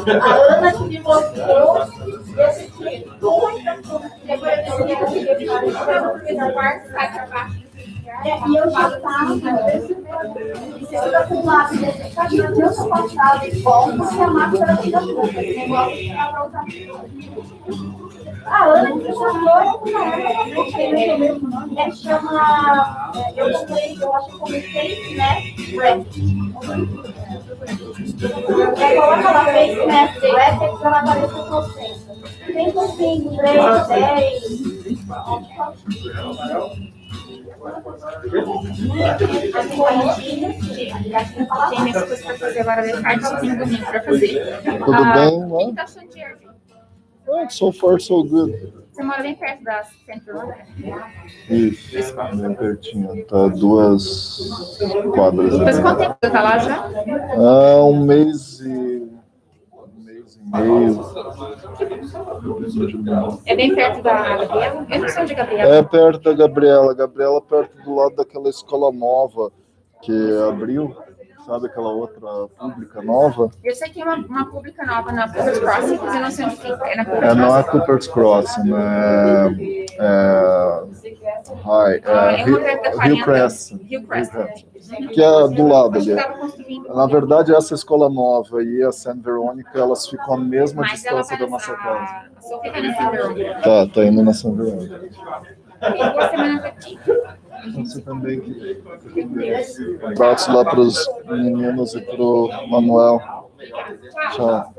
A Ana que me mostrou esse tipo. E eu já estava com lá desse caminho, eu só passava de volta e a máquina fica pronta. A Ana que chamou, não sei o mesmo nome, é chama, eu comprei, eu acho que comecei, né, Rap. Coloca lá, fez, né, Rap, ela apareceu com você. Tem assim, 3, 10, Tem minhas coisas para fazer agora de tarde, tem domingo para fazer. Tudo bem, né? O que tá achando de Irving? So far, so good. Você mora bem perto da Central, né? Isso, bem pertinho. Tá 2 quadras. Mas quanto tempo você tá lá já? Um mês e meio. É bem perto da Gabriela? Eu não sei onde é Gabriela. É perto da Gabriela. Gabriela perto do lado daquela escola nova que abriu. Sabe aquela outra pública nova? Eu sei que é uma pública nova na Cooper's Crossing, mas eu não sei onde fica. É na Cooper's Não é Crossing? Cooper's Crossing, Hillcrest, que é do lado ali. Na verdade, essa escola nova e a San Verônica, elas ficam à mesma distância da nossa casa. A Sofia tá na San Verônica. Tá indo na San Verônica. Tem 2 semanas aqui. Você também que abraço lá para os meninos e para o Manuel. Tchau.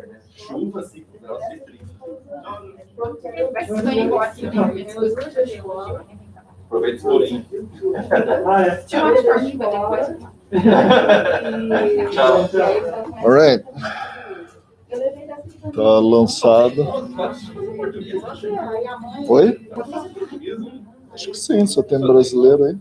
Aproveita o bolinho. Tchau. Alright. Tá lançado. Oi? Acho que sim, só tem brasileiro aí.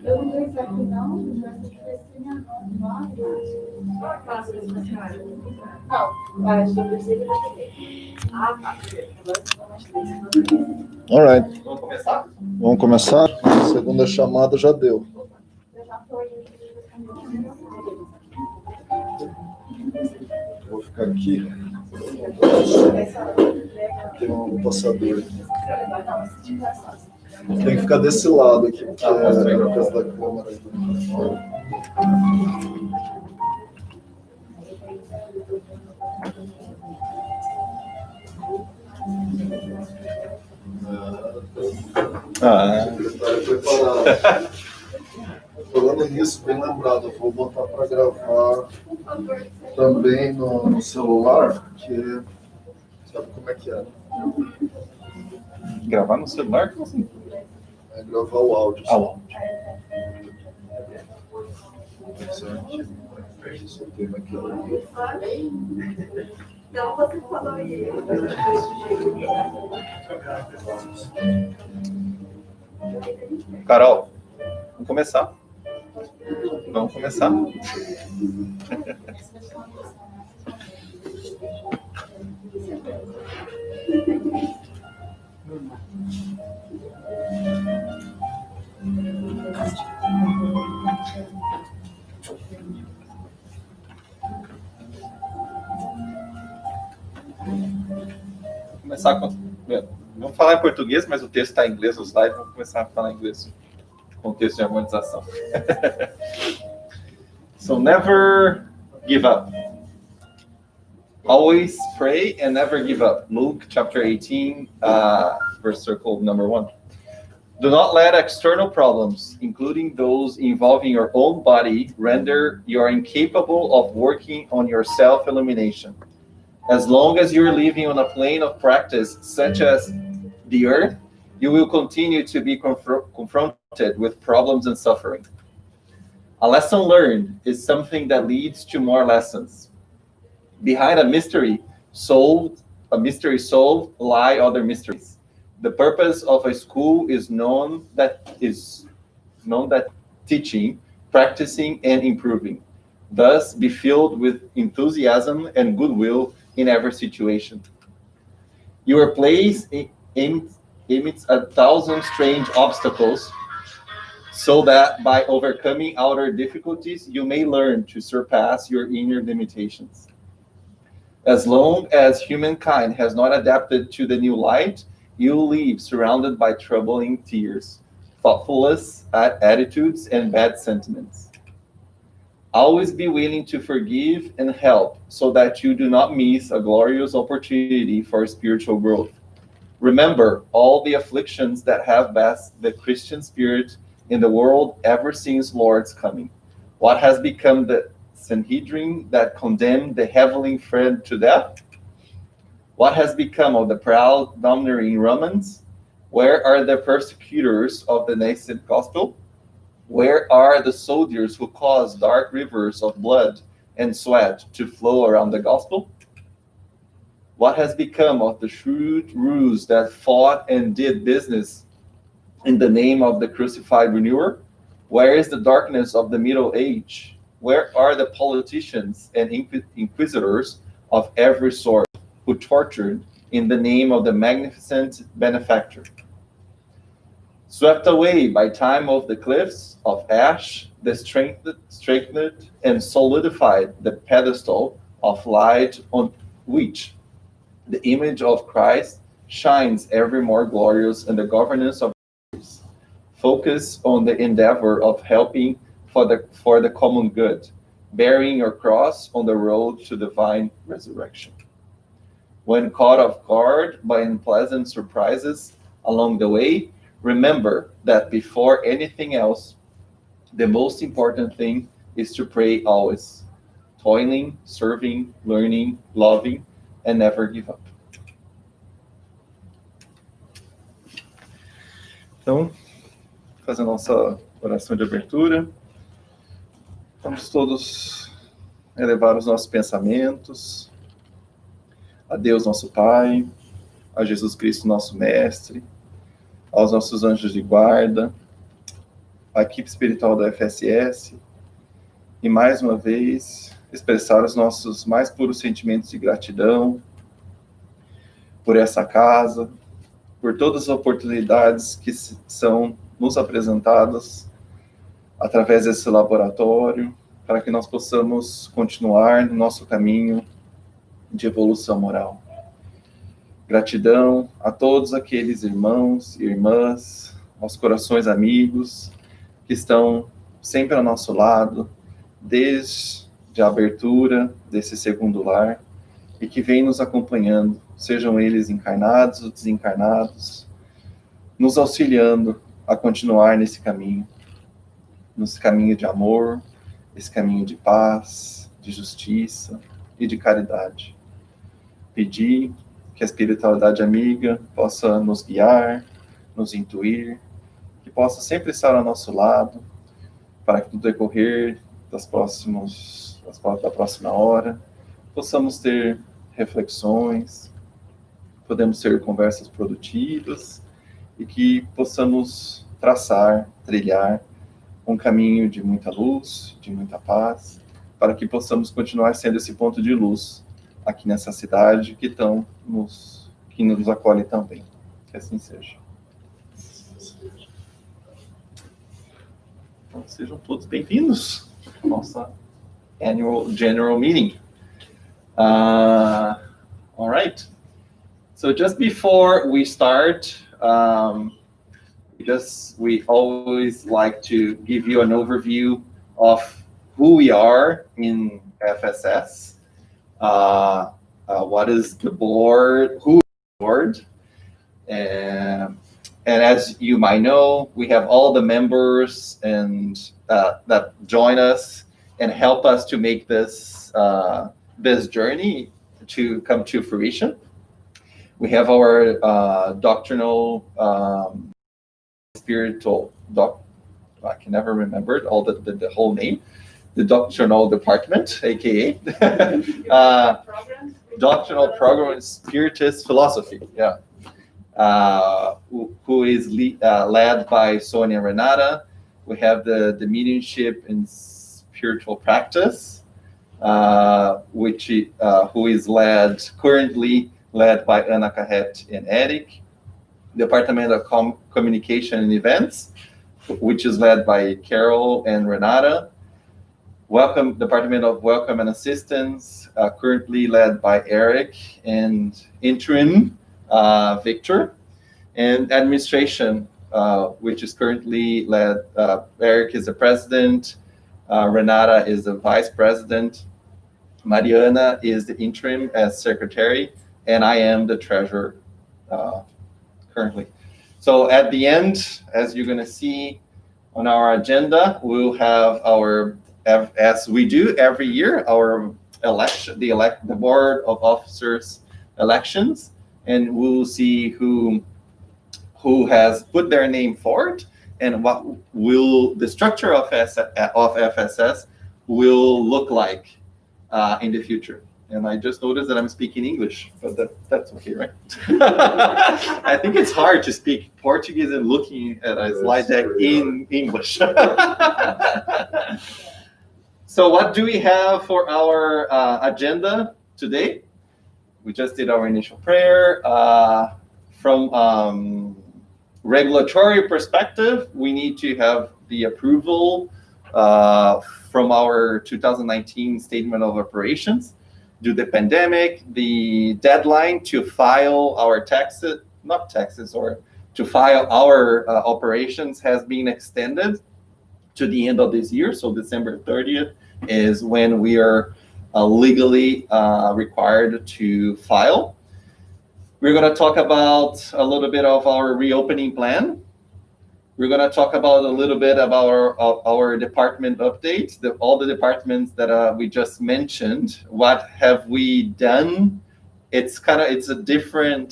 Eu não sei se aqui não, acho que eu pensei que vai ter. Alright. Vamos começar? Vamos começar? A segunda chamada já deu. Vou ficar aqui. Tem um passador aqui. Tem que ficar desse lado aqui, porque é a casa da câmera aí. Preparado. Falando nisso, bem lembrado, eu vou botar para gravar também no celular, porque sabe como é que é? Gravar no celular? Como assim? É gravar o áudio. Ah, o áudio. Esse tema aqui. Então você falou isso. Carol, vamos começar? Vamos começar? Vou começar com... Vamos falar em português, mas o texto está em inglês, os slides, vamos começar a falar em inglês. Contexto de harmonização. So never give up. Always pray and never give up. Luke chapter 18, verse circle number 1. Do not let external problems, including those involving your own body, render you incapable of working on your self-illumination. As long as you're living on a plane of practice, such as the earth, you will continue to be confronted with problems and suffering. A lesson learned is something that leads to more lessons. Behind a mystery solved, lie other mysteries. The purpose of a school is known that teaching, practicing, and improving. Thus, be filled with enthusiasm and goodwill in every situation. Your place amidst 1,000 strange obstacles, so that by overcoming outer difficulties, you may learn to surpass your inner limitations. As long as humankind has not adapted to the new light, you live surrounded by troubling tears, thoughtfulness, attitudes, and bad sentiments. Always be willing to forgive and help so that you do not miss a glorious opportunity for spiritual growth. Remember all the afflictions that have battered the Christian spirit in the world ever since Lord's coming. What has become the Sanhedrin that condemned the heavenly friend to death? What has become of the proud domineering Romans? Where are the persecutors of the nascent gospel? Where are the soldiers who caused dark rivers of blood and sweat to flow around the gospel? What has become of the shrewd ruse that fought and did business in the name of the crucified renewer? Where is the darkness of the Middle Age? Where are the politicians and inquisitors of every sort who tortured in the name of the magnificent benefactor? Swept away by time of the cliffs of ash, they strengthened and solidified the pedestal of light on which the image of Christ shines ever more glorious in the governance of others. Focus on the endeavor of helping for the common good, bearing your cross on the road to divine resurrection. When caught off guard by unpleasant surprises along the way, remember that before anything else, the most important thing is to pray always, toiling, serving, learning, loving, and never give up. Então, fazendo a nossa oração de abertura, vamos todos elevar os nossos pensamentos a Deus, nosso Pai, a Jesus Cristo, nosso Mestre, aos nossos anjos de guarda, à equipe espiritual da FSS, e mais uma vez expressar os nossos mais puros sentimentos de gratidão por essa casa, por todas as oportunidades que são nos apresentadas através desse laboratório, para que nós possamos continuar no nosso caminho de evolução moral. Gratidão a todos aqueles irmãos e irmãs, aos corações amigos que estão sempre ao nosso lado, desde a abertura desse segundo lar, e que vêm nos acompanhando, sejam eles encarnados ou desencarnados, nos auxiliando a continuar nesse caminho de amor, esse caminho de paz, de justiça e de caridade. Pedir que a espiritualidade amiga possa nos guiar, nos intuir, que possa sempre estar ao nosso lado, para que no decorrer da próxima hora, possamos ter reflexões, podemos ter conversas produtivas e que possamos trilhar um caminho de muita luz, de muita paz, para que possamos continuar sendo esse ponto de luz aqui nessa cidade que nos acolhe também. Que assim seja. Então, sejam todos bem-vindos à nossa annual general meeting. All right. So just before we start, we always like to give you an overview of who we are in FSS. What is the board? Who is the board? And as you might know, we have all the members and that join us and help us to make this journey to come to fruition. We have our doctrinal spiritual I can never remember the whole name. The doctrinal department, aka doctrinal program in Spiritist philosophy. Yeah. Who is led by Sonia Renata. We have the mediumship in spiritual practice, who is currently led by Ana Carret and Eric. Department of Communication and Events, which is led by Carol and Renata. Department of Welcome and Assistance, currently led by Eric and interim Victor, and administration, which is currently led, Eric is the president, Renata is the vice president, Mariana is the interim as secretary, and I am the treasurer currently. So at the end, as you're going to see on our agenda, we'll have as we do every year, our election, the board of officers elections, and we'll see who has put their name forward and what will the structure of FSS will look like in the future. And I just noticed that I'm speaking English, but that's okay, right? I think it's hard to speak Portuguese and looking at a slide deck in English. So what do we have for our agenda today? We just did our initial prayer. From regulatory perspective, we need to have the approval from our 2019 Statement of Operations. Due to the pandemic, the deadline to file our to file our operations has been extended to the end of this year. So December 30th is when we are legally required to file. We're going to talk about a little bit of our reopening plan. We're going to talk about a little bit about our department updates, all the departments that we just mentioned. What have we done? It's different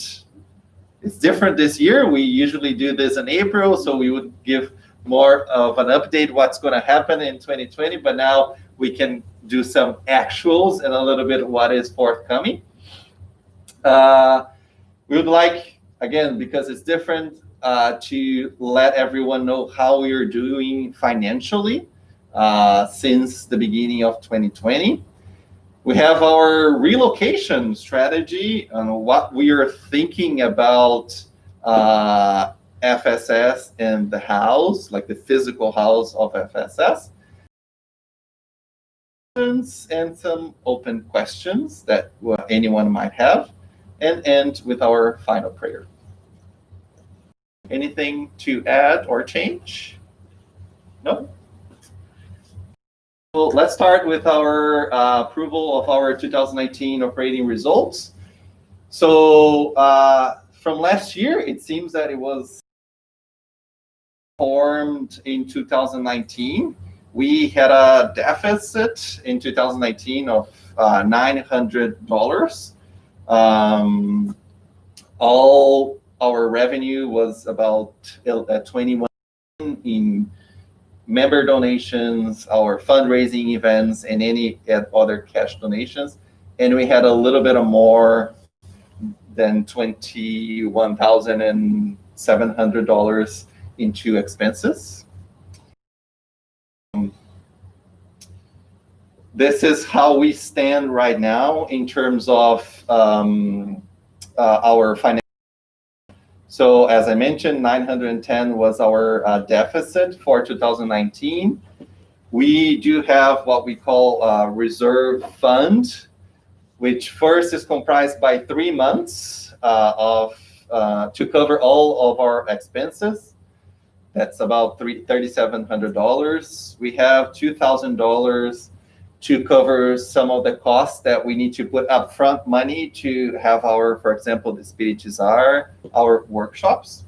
this year. We usually do this in April, so we would give more of an update what's going to happen in 2020, but now we can do some actuals and a little bit what is forthcoming. We would like, again, because it's different, to let everyone know how we are doing financially since the beginning of 2020. We have our relocation strategy and what we are thinking about FSS and the house, like the physical house of FSS. And some open questions that anyone might have. and end with our final prayer. Anything to add or change? No? Well, let's start with our approval of our 2019 operating results. So from last year, it seems that it was formed in 2019. We had a deficit in 2019 of $900. All our revenue was about 21 in member donations, our fundraising events, and any other cash donations. And we had a little bit of more than $21,700 into expenses. This is how we stand right now in terms of our financial. So as I mentioned, 910 was our deficit for 2019. We do have what we call a reserve fund, which first is comprised by 3 months to cover all of our expenses. That's about $3,700. We have $2,000 to cover some of the costs that we need to put upfront money to have our, for example, the Espiritizar, our workshops.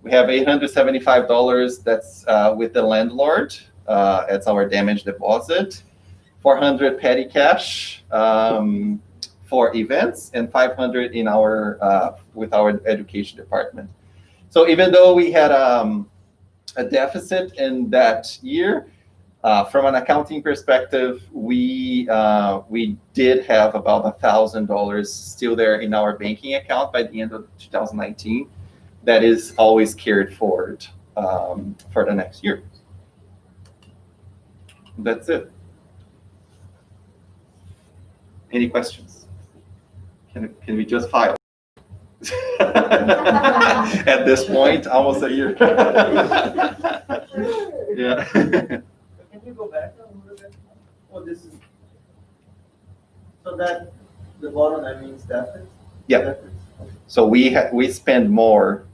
We have $875 that's with the landlord. It's our damage deposit. 400 petty cash for events, and 500 in our with our education department. So even though we had a deficit in that year, from an accounting perspective, we did have about $1,000 still there in our banking account by the end of 2019. That is always carried forward for the next year. That's it. Any questions? Can we just file? At this point, almost a year. Yeah. Can you go back a little bit? Oh, this is so that the bottom line means deficit. Yeah. Deficit. So we spend more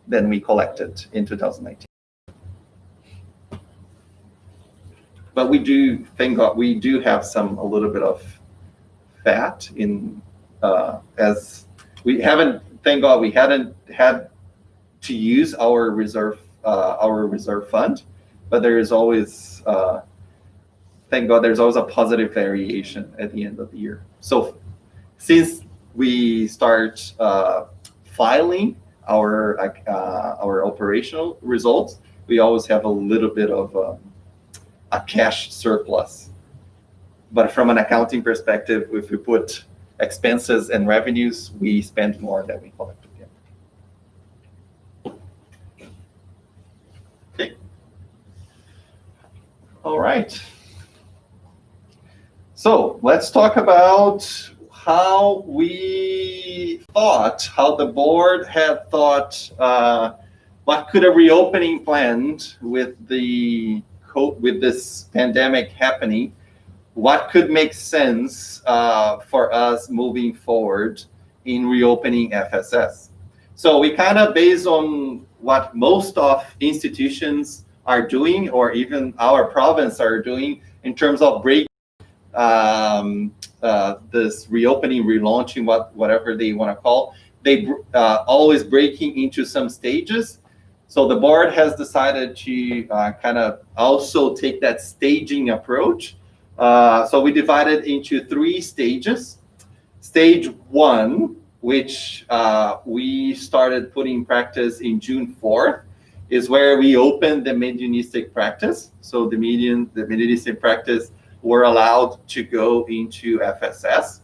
than we collected in 2019. But we do, thank God, we do have a little bit of fat in as we haven't. Thank God we hadn't had to use our reserve fund, but there is always. Thank God, there's always a positive variation at the end of the year. So since we start filing our operational results, we always have a little bit of a cash surplus. But from an accounting perspective, if we put expenses and revenues, we spend more than we collect again. Okay. All right. So let's talk about how the board had thought, what could a reopening plan with this pandemic happening, what could make sense for us moving forward in reopening FSS. So we kind of based on what most of institutions are doing, or even our province are doing in terms of this reopening, relaunching, whatever they want to call, they always breaking into some stages. So the board has decided to kind of also take that staging approach. So we divided into 3 stages. Stage 1, which we started putting in practice in June 4th, is where we opened the mediunistic practice. So the mediunistic practice were allowed to go into FSS.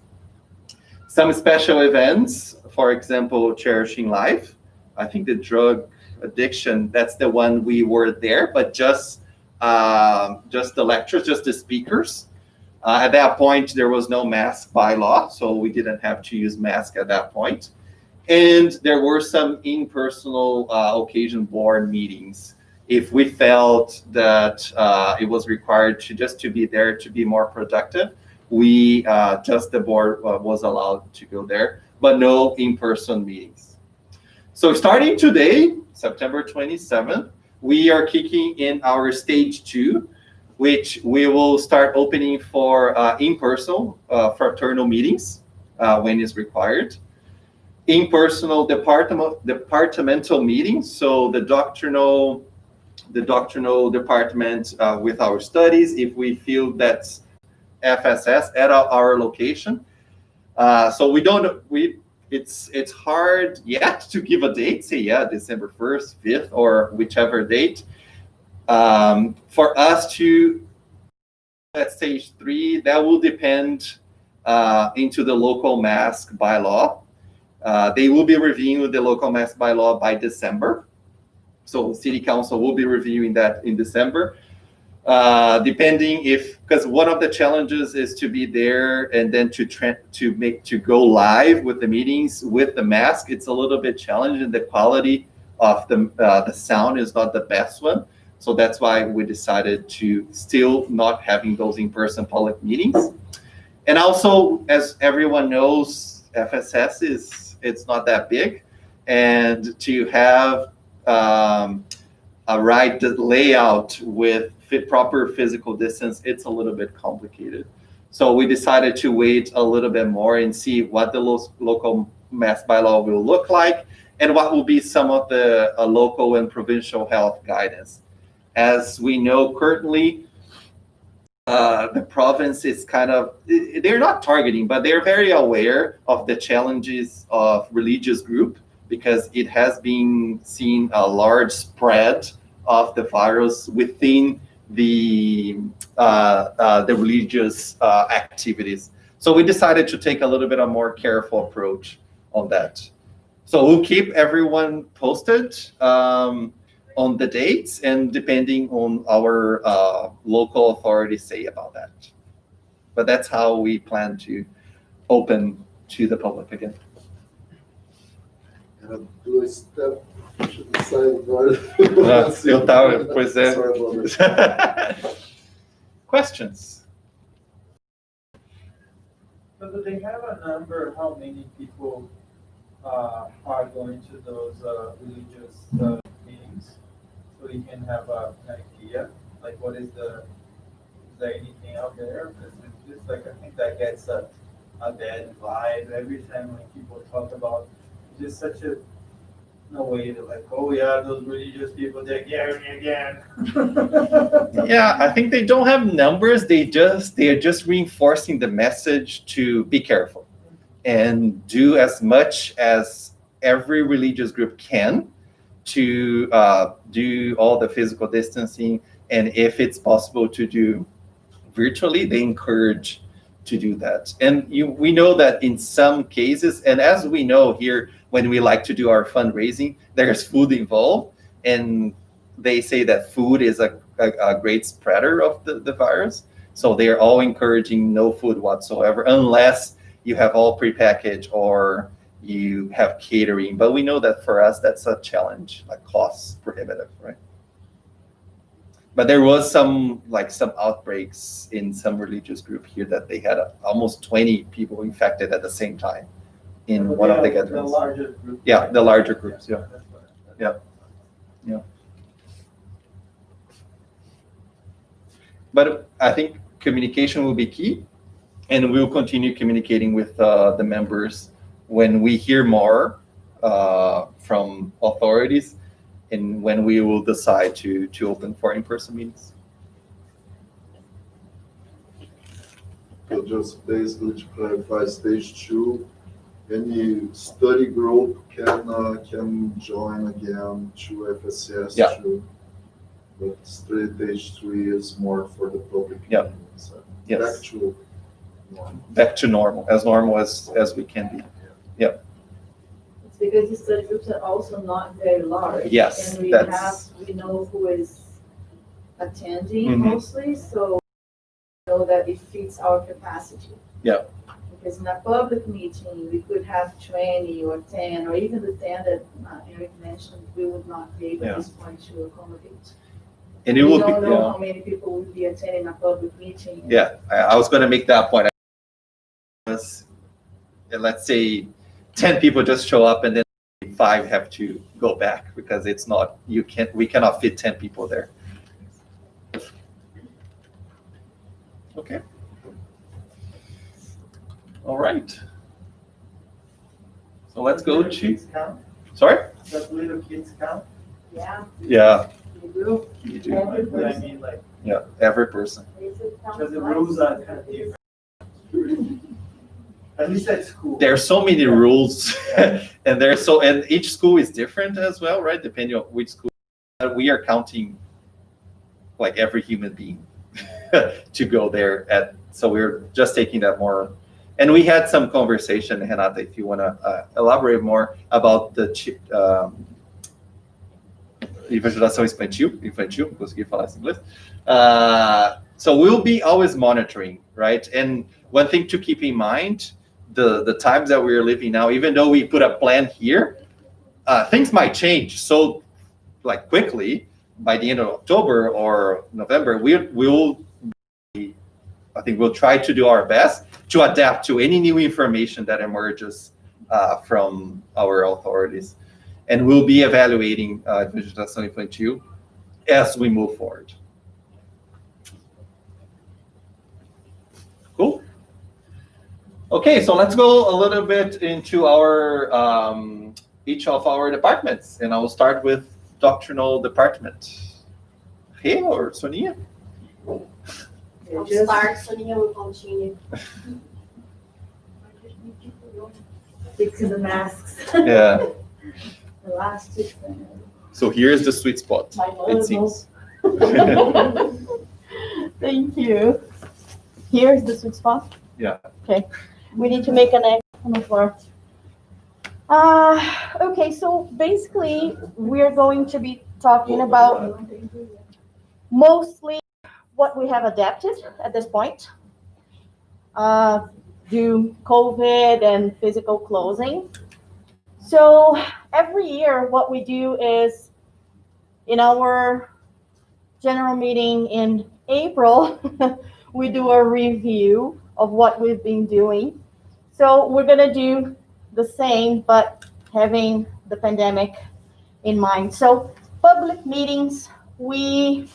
Some special events, for example, Cherishing Life. I think the drug addiction, that's the one we were there, but just the lectures, just the speakers. At that point, there was no mask bylaw, so we didn't have to use mask at that point. And there were some in-personal occasion board meetings. If we felt that it was required to be there to be more productive, the board was allowed to go there. but no in-person meetings. So starting today, September 27th, we are kicking in our stage 2, which we will start opening for in-person fraternal meetings when it's required. In-personal departmental meetings, so the doctrinal department with our studies, if we feel that's FSS at our location. So it's hard yet to give a date, say December 1st, 5th, or whichever date. For us to at stage 3, that will depend into the local mask bylaw. They will be reviewing the local mask bylaw by December. So City Council will be reviewing that in December. Depending because one of the challenges is to be there and then to go live with the meetings with the mask. It's a little bit challenging. The quality of the sound is not the best one. So that's why we decided to still not having those in-person public meetings. And also, as everyone knows, FSS it's not that big, and to have a right layout with proper physical distance, it's a little bit complicated. So we decided to wait a little bit more and see what the local mask bylaw will look like and what will be some of the local and provincial health guidance. As we know currently, the province is they're not targeting, but they're very aware of the challenges of religious group, because it has been seen a large spread of the virus within the religious activities. So we decided to take a little bit of more careful approach on that. So we'll keep everyone posted on the dates and depending on our local authorities say about that. But that's how we plan to open to the public again. Era 2 steps to the side agora. Eu tava, pois é. Sorry about that. Questions? So do they have a number how many people are going to those religious meetings? So you can have an idea, like is there anything out there? Because it's just I think that gets a bad vibe every time when people talk about just such a way to those religious people, they're gathering again. Yeah, I think they don't have numbers. They are just reinforcing the message to be careful and do as much as every religious group can to do all the physical distancing, and if it's possible to do virtually, they encourage to do that. And we know that in some cases, and as we know here, when we like to do our fundraising, there's food involved, and they say that food is a great spreader of the virus. So they're all encouraging no food whatsoever, unless you have all prepackaged or you have catering. But we know that for us, that's a challenge, like cost prohibitive, right? But there was some outbreaks in some religious group here that they had almost 20 people infected at the same time in one of the gatherings. The larger group. Yeah, the larger groups, yeah. Yeah. But I think communication will be key, and we'll continue communicating with the members when we hear more from authorities, and when we will decide to open for in-person meetings. So just basically to clarify, stage 2, any study group can join again to FSS. Yeah. But stage 3 is more for the public. Yeah. So Yes. Back to normal. Back to normal as we can be. Yeah. It's because the study groups are also not very large. Yes, And we know who is attending Mhm. mostly, so we know that it fits our capacity. Yeah. Because in a public meeting, we could have 20 or 10, or even the 10 that Eric mentioned, we would not be able at this point to accommodate. And We it will don't be, know how many people will be attending a public meeting. yeah, I was going to make that point. Let's say 10 people just show up and then 5 have to go back because it's not, we cannot fit 10 people there. Okay. All right. So let's go to, Kids count? sorry? Does little kids count? Yeah, Yeah, you do. you do. Like, what I mean, like, Yeah, every person. because the rules are kind of different. At least at school. There are so many rules and each school is different as well, right? Depending on which school. We are counting like every human being to go there so we're just taking that more. And we had some conversation, Renata, if you want to elaborate more about the evangelização infantil, consegui falar isso em inglês. So we'll be always monitoring, right? And one thing to keep in mind, the times that we're living now, even though we put a plan here, things might change so like quickly by the end of October or November. I think we'll try to do our best to adapt to any new information that emerges from our authorities. And we'll be evaluating evangelização infantil as we move forward. Cool. Okay, so let's go a little bit into our each of our departments, and I will start with doctrinal department. Hey, or Sonia? I'll start, Sonia will continue. Fixing the masks. Yeah. Elastic. So here's the sweet spot, My it seems. Thank you. Here's the sweet spot. Yeah. Okay. We need to make an X on the floor. Okay, so basically we're going to be talking about mostly what we have adapted at this point due COVID and physical closing. So every year what we do is in our general meeting in April, we do a review of what we've been doing. So we're gonna do the same, but having the pandemic in mind. So public meetings, we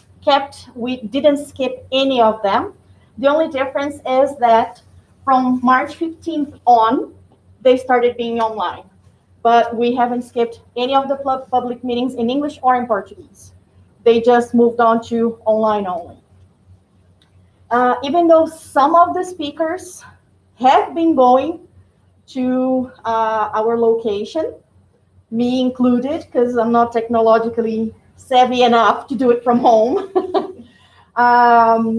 didn't skip any of them. The only difference is that from March 15th on, they started being online, but we haven't skipped any of the public meetings in English or in Portuguese. They just moved on to online only. Even though some of the speakers have been going to our location, me included, because I'm not technologically savvy enough to do it from home.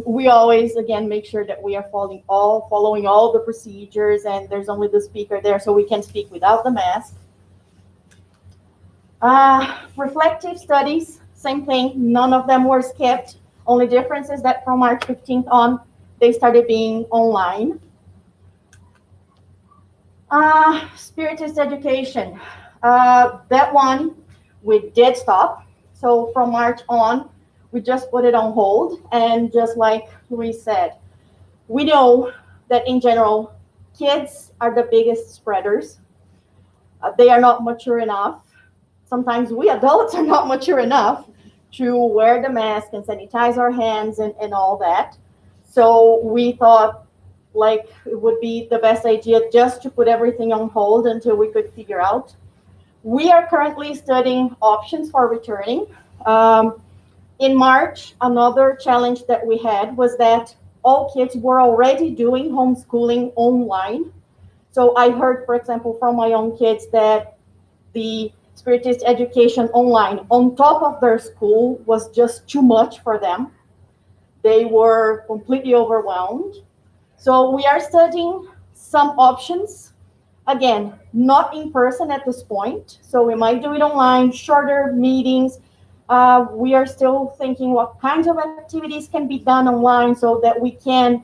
We always, again, make sure that we are following all the procedures, and there's only the speaker there, so we can speak without the mask. Reflective studies, same thing. None of them were skipped. Only difference is that from March 15th on, they started being online. Spiritist education. That one, we did stop. So from March on, we just put it on hold. And just like Luis said, we know that in general, kids are the biggest spreaders. They are not mature enough. Sometimes we adults are not mature enough to wear the mask and sanitize our hands and all that. So we thought like it would be the best idea just to put everything on hold until we could figure out. We are currently studying options for returning. In March, another challenge that we had was that all kids were already doing homeschooling online. So I heard, for example, from my own kids that the Spiritist education online on top of their school was just too much for them. They were completely overwhelmed. So we are studying some options. Again, not in person at this point. So we might do it online, shorter meetings. We are still thinking what kinds of activities can be done online so that we can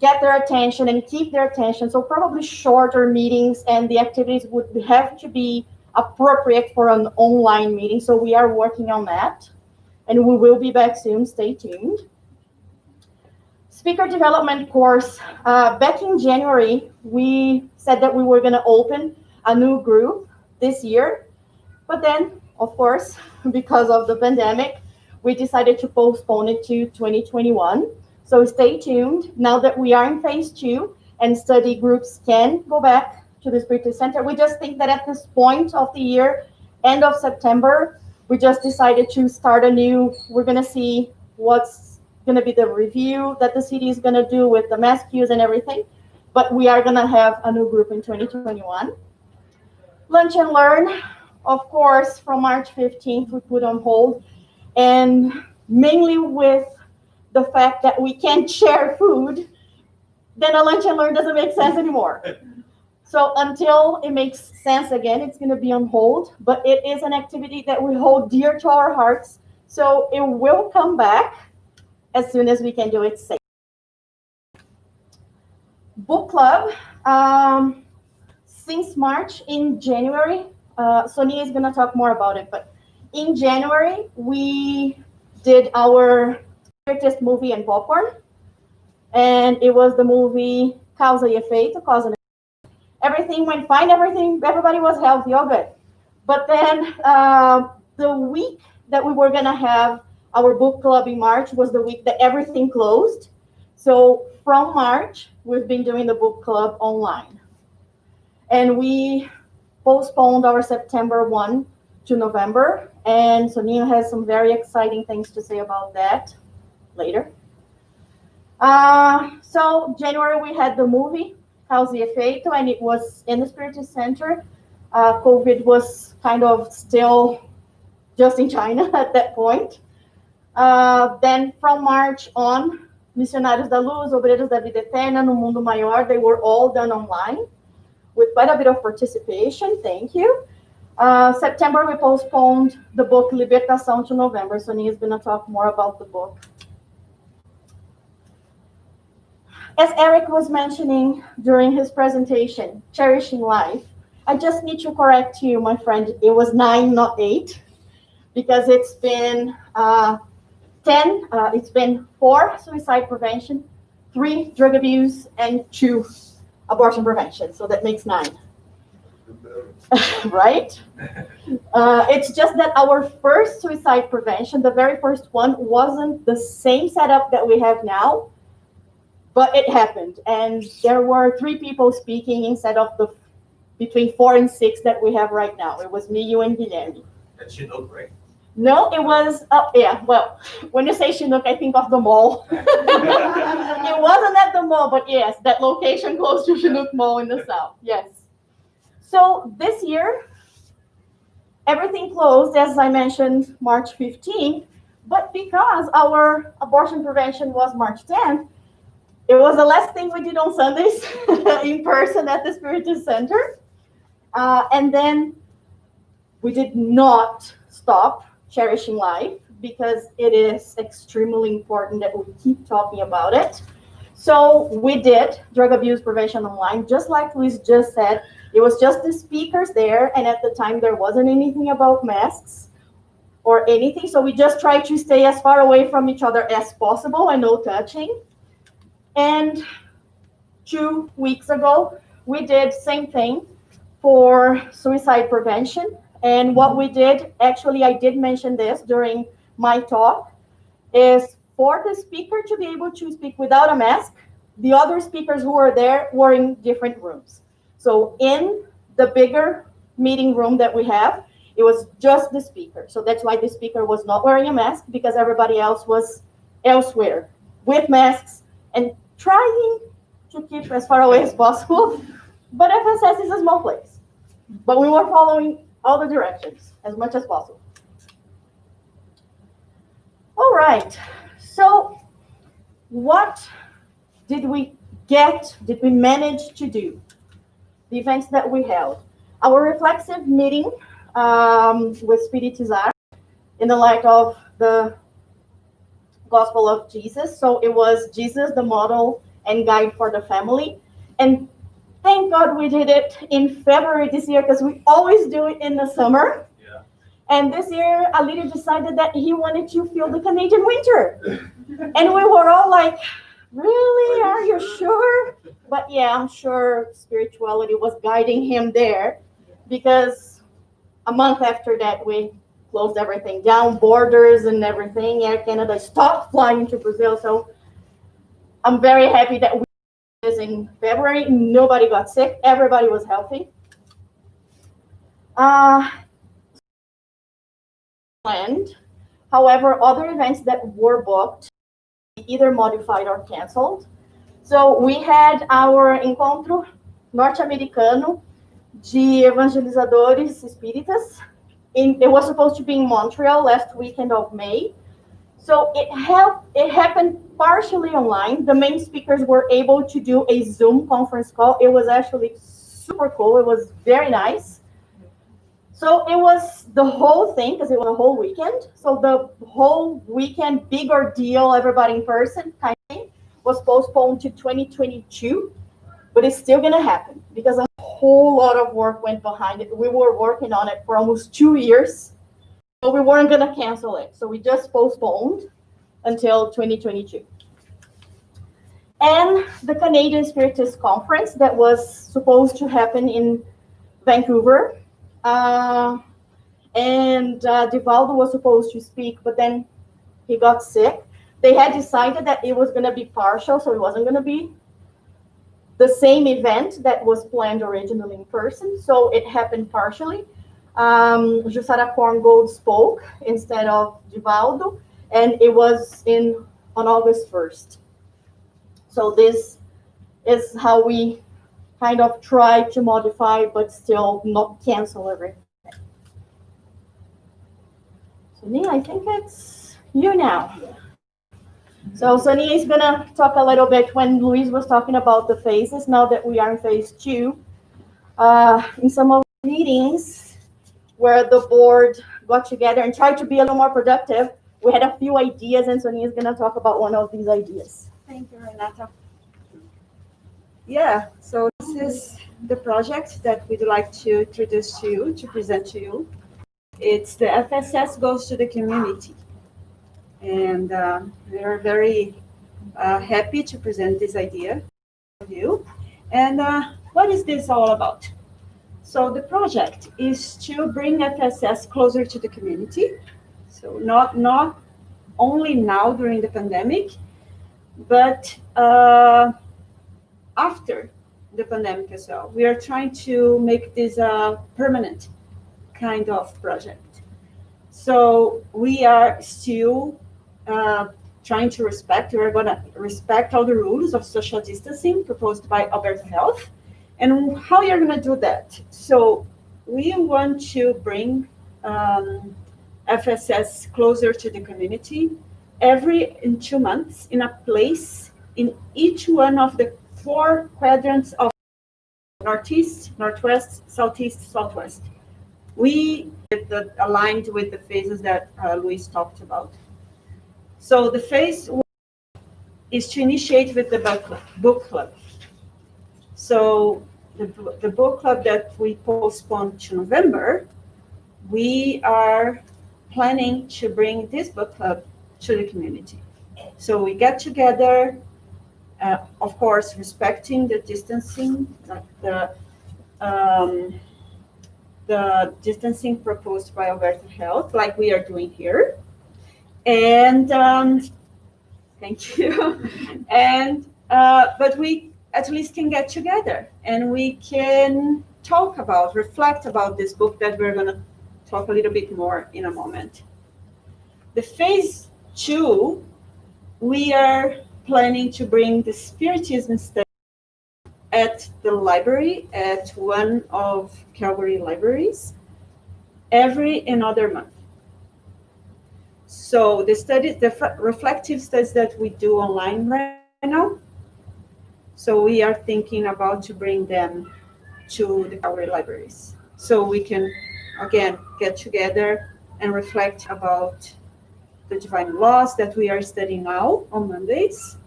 get their attention and keep their attention. So probably shorter meetings, and the activities would have to be appropriate for an online meeting. So we are working on that, and we will be back soon. Stay tuned. Speaker development course. Back in January, we said that we were going to open a new group this year. But then, of course, because of the pandemic, we decided to postpone it to 2021. So stay tuned. Now that we are in phase 2 and study groups can go back to the Spiritus Center, we just think that at this point of the year, end of September, we just decided to start anew. We're going to see what's going to be the review that the city is going to do with the mass queues and everything. But we are going to have a new group in 2021. Lunch and Learn, of course, from March 15th, we put on hold. And mainly with the fact that we can't share food, then a Lunch and Learn doesn't make sense anymore. So until it makes sense again, it's going to be on hold. But it is an activity that we hold dear to our hearts. So it will come back as soon as we can do it safe. Book club. Since March, in January, Sonia is going to talk more about it, but in January, we did our Spiritist movie and popcorn, and it was the movie Causa e Efeito, Cause and Effect. Everything went fine, everybody was healthy, all good. But then the week that we were going to have our book club in March was the week that everything closed. So from March, we've been doing the book club online. And we postponed our September 1 to November. And Sonia has some very exciting things to say about that later. So January, we had the movie, Causa e Efeito, and it was in the Spiritus Center. COVID was kind of still just in China at that point. Then from March on, Missionários da Luz, Obreiros da Vida Eterna, No Mundo Maior, they were all done online with quite a bit of participation. Thank you. September, we postponed the book Libertação to November. Sonia is going to talk more about the book. As Eric was mentioning during his presentation, Cherishing Life, I just need to correct you, my friend. It was 9, not 8, because it's been 10. It's been 4 suicide prevention, 3 drug abuse, and 2 abortion prevention. So that makes 9. Right? It's just that our first suicide prevention, the very first one, wasn't the same setup that we have now, but it happened. And there were 3 people speaking instead of the between 4 and 6 that we have right now. It was me, you, and Guilherme. That's Chinook, right? No, it was, yeah, well, when you say Chinook, I think of the mall. It wasn't at the mall, but yes, that location close to Chinook Mall in the south, yes. So this year, everything closed, as I mentioned, March 15th, but because our abortion prevention was March 10th, it was the last thing we did on Sundays in person at the Spiritus Center. And then we did not stop Cherishing Life because it is extremely important that we keep talking about it. So we did drug abuse prevention online, just like Luis just said. It was just the speakers there, and at the time there wasn't anything about masks or anything. So we just tried to stay as far away from each other as possible and no touching. And 2 weeks ago, we did same thing for suicide prevention. And what we did, actually, I did mention this during my talk, is for the speaker to be able to speak without a mask, the other speakers who were there were in different rooms. So in the bigger meeting room that we have, it was just the speaker. So that's why the speaker was not wearing a mask, because everybody else was elsewhere with masks and trying to keep as far away as possible. But FSS is a small place. But we were following all the directions as much as possible. All right, so what did we manage to do? The events that we held. Our reflexive meeting with Spiritizar in the light of the Gospel of Jesus. So it was Jesus, the model and guide for the family. And thank God we did it in February this year, because we always do it in the summer. Yeah. And this year, Alida decided that he wanted to feel the Canadian winter. And we were all like, really? Are you sure? But yeah, I'm sure spirituality was guiding him there, because a month after that, we closed everything down, borders and everything. Air Canada stopped flying to Brazil. So I'm very happy that we did this in February. Nobody got sick. Everybody was healthy. Planned. However, other events that were booked either modified or canceled. So we had our encontro norte-americano de evangelizadores espíritas. It was supposed to be in Montreal last weekend of May. So it happened partially online. The main speakers were able to do a Zoom conference call. It was actually super cool. It was very nice. So it was the whole thing, because it was a whole weekend. So the whole weekend, big ordeal, everybody in person kind of thing, was postponed to 2022. But it's still going to happen, because a whole lot of work went behind it. We were working on it for almost 2 years. So we weren't going to cancel it. So we just postponed until 2022. And the Canadian Spiritist Conference that was supposed to happen in Vancouver. Divaldo was supposed to speak, but then he got sick. They had decided that it was going to be partial, so it wasn't going to be the same event that was planned originally in person. So it happened partially. Jussara Korngold spoke instead of Divaldo, and it was on August 1st. So this is how we kind of try to modify, but still not cancel everything. Sonia, I think it's you now. So Sonia is gonna talk a little bit when Luis was talking about the phases, now that we are in phase 2. In some of the meetings where the board got together and tried to be a little more productive, we had a few ideas, and Sonia is gonna talk about one of these ideas. Thank you, Renata. Yeah, so this is the project that we'd like to introduce to you, to present to you. It's the FSS Goes to the Community. And we are very happy to present this idea to you. And what is this all about? So the project is to bring FSS closer to the community. So not only now during the pandemic, but after the pandemic as well. We are trying to make this a permanent kind of project. So we are still trying to we're going to respect all the rules of social distancing proposed by Alberta Health. And how you're going to do that? So we want to bring FSS closer to the community in 2 months in a place in each one of the 4 quadrants of Northeast, Northwest, Southeast, Southwest. We aligned with the phases that Luis talked about. So the phase 1 is to initiate with the book club. So the book club that we postponed to November, we are planning to bring this book club to the community. So we get together, of course, respecting the distancing, the distancing proposed by Alberta Health, like we are doing here. And thank you. And but we at least can get together and we can reflect about this book that we're going to talk a little bit more in a moment. The phase 2, we are planning to bring the Spiritism study at the library, at one of Calgary libraries, every another month. So the reflective studies that we do online right now, so we are thinking about to bring them to the Calgary libraries. So we can, again, get together and reflect about the divine laws that we are studying now on Mondays.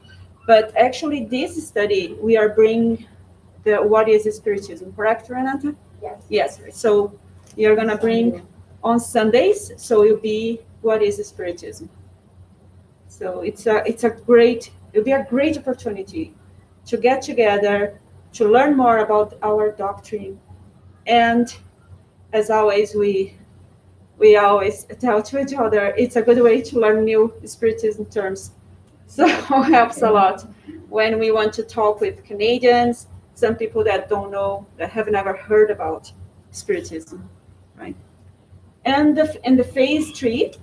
But actually this study, we are bringing the what is Spiritism, correct, Renata? Yes. Yes, so you're gonna bring on Sundays, so it'll be what is Spiritism. So it's a great It'll be a great opportunity to get together, to learn more about our doctrine. And as always, we always tell to each other, it's a good way to learn new Spiritism terms. So it helps a lot when we want to talk with Canadians, some people that don't know, that have never heard about Spiritism, right? And in the phase 3,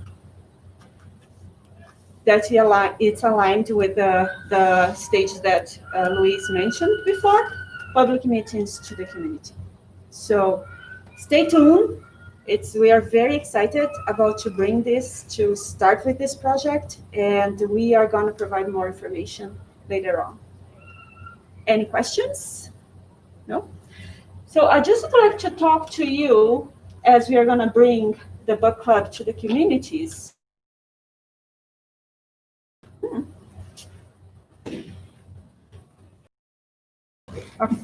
it's aligned with the stage that Luis mentioned before, public meetings to the community. So stay tuned. We are very excited about to bring this, to start with this project, and we are going to provide more information later on. Any questions? No? So I just would like to talk to you as we are going to bring the book club to the communities. Okay.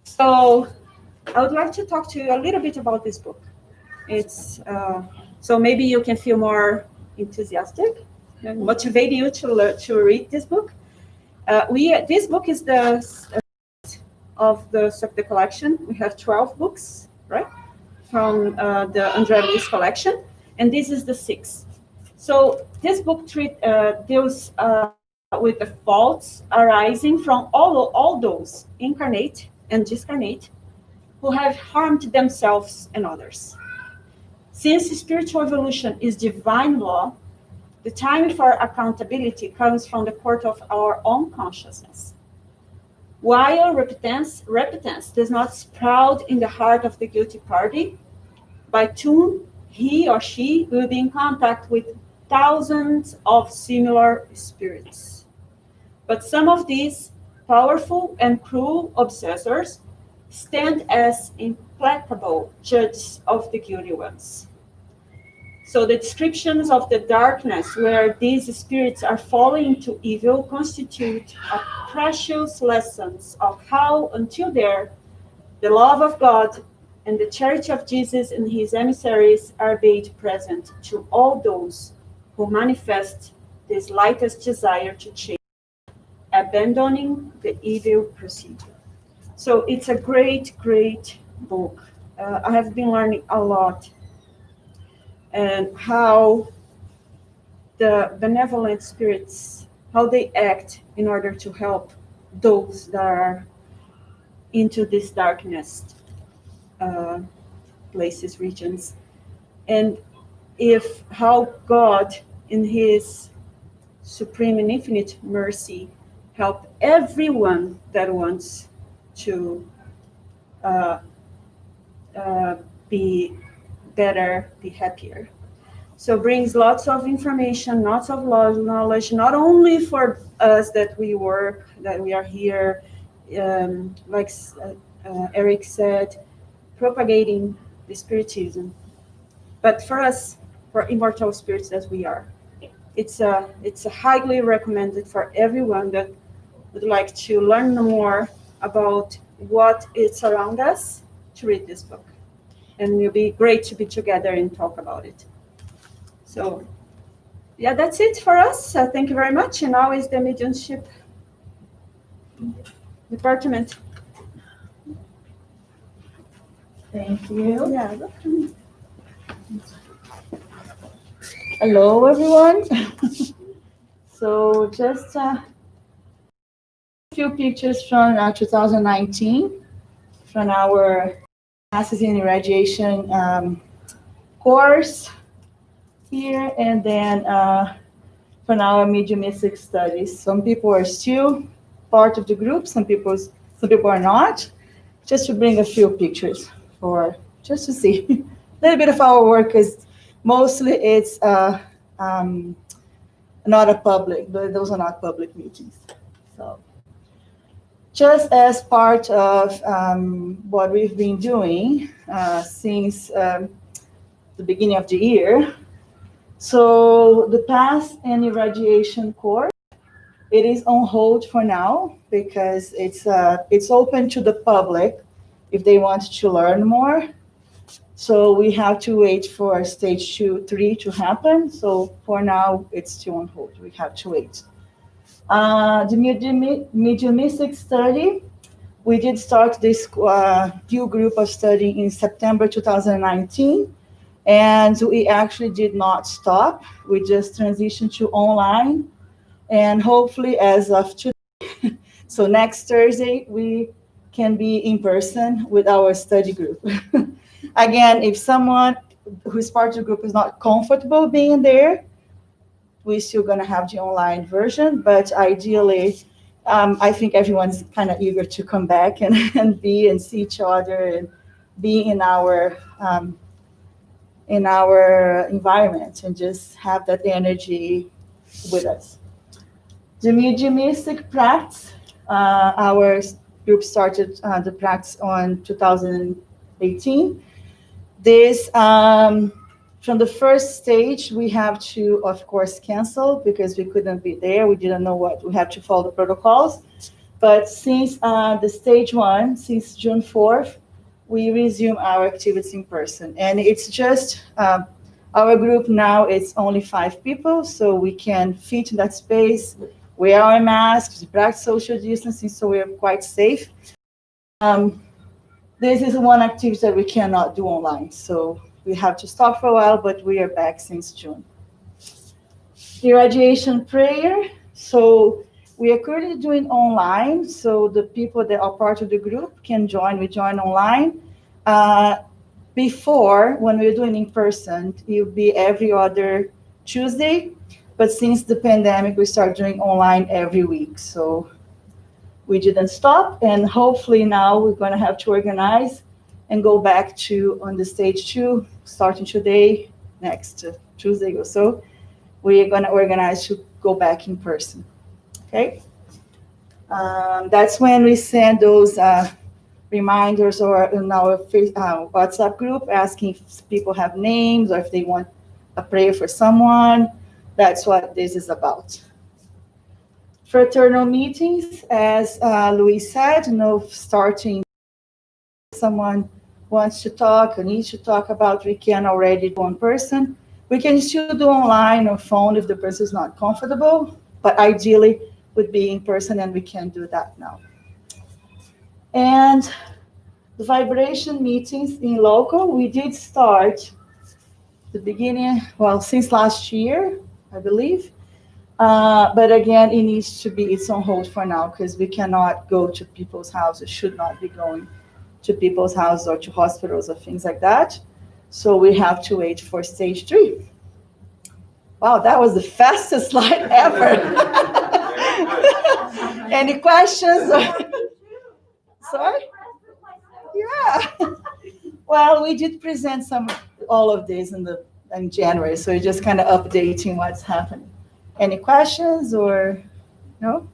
So I would like to talk to you a little bit about this book. It's so maybe you can feel more enthusiastic and motivate you to read this book. This book is of the collection. We have 12 books, right, from the André Luiz collection, and this is the 6th. So this book deals with the faults arising from all those incarnate and discarnate who have harmed themselves and others. Since spiritual evolution is divine law, the time for accountability comes from the court of our own consciousness. While repentance does not sprout in the heart of the guilty party, by tune he or she will be in contact with thousands of similar spirits. But some of these powerful and cruel obsessors stand as implacable judges of the guilty ones. So the descriptions of the darkness where these spirits are falling into evil constitute a precious lessons of how, until there, the love of God and the charity of Jesus and his emissaries are made present to all those who manifest the slightest desire to change, abandoning the evil procedure. So it's a great, great book. I have been learning a lot, and how the benevolent spirits, how they act in order to help those that are into this darkness places, regions, and how God, in his supreme and infinite mercy, help everyone that wants to be better, be happier. So brings lots of information, lots of knowledge, not only for us that we work, that we are here, like Eric said, propagating the Spiritism, but for us, for immortal spirits as we are. It's highly recommended for everyone that would like to learn more about what is around us to read this book. And it'll be great to be together and talk about it. So, yeah, that's it for us. Thank you very much. And now is the mediumship department. Thank you. Yeah. Hello, everyone. So just a few pictures from 2019 from our Masses in Irradiation course here, and then from our mediumistic studies. Some people are still part of the group, some people are not. Just to bring a few pictures for just to see a little bit of our work, because mostly it's not a public, those are not public meetings. So just as part of what we've been doing since the beginning of the year. So the Path and Irradiation course, it is on hold for now because it's open to the public if they want to learn more. So we have to wait for stage 2, 3 to happen. So for now, it's still on hold. We have to wait. The mediumistic study, we did start this new group of study in September 2019, and we actually did not stop. We just transitioned to online, and hopefully as of today, so next Thursday, we can be in person with our study group. Again, if someone who's part of the group is not comfortable being there, we're still going to have the online version, but ideally, I think everyone's kind of eager to come back and be and see each other and be in our environment and just have that energy with us. The mediumistic practice, our group started the practice on 2018. This, from the first stage, we have to, of course, cancel because we couldn't be there. We didn't know what, we have to follow the protocols. But since the stage 1, since June 4th, we resume our activities in person. And it's just, our group now is only 5 people, so we can fit in that space, wear our masks, practice social distancing, so we're quite safe. This is one activity that we cannot do online, so we have to stop for a while, but we are back since June. Irradiation prayer. So we are currently doing online, so the people that are part of the group can join. We join online. Before, when we were doing in person, it would be every other Tuesday, but since the pandemic, we started doing online every week. So we didn't stop, and hopefully now we're going to have to organize and go back to on the stage 2, starting today, next Tuesday or so. We are going to organize to go back in person. Okay, that's when we send those reminders or in our WhatsApp group asking if people have names or if they want a prayer for someone. That's what this is about. Fraternal meetings, as Luis said, starting someone wants to talk or needs to talk about, we can already do in person. We can still do online or phone if the person is not comfortable, but ideally would be in person, and we can do that now. And the vibration meetings in local, we did start the beginning, well, since last year, I believe. But again, it needs to be, it's on hold for now because we cannot go to people's houses, should not be going to people's houses or to hospitals or things like that. So we have to wait for stage 3. Wow, that was the fastest slide ever. Any questions? Sorry? Yeah. Well, we did present all of this in January, so we're just kind of updating what's happening. Any questions or no?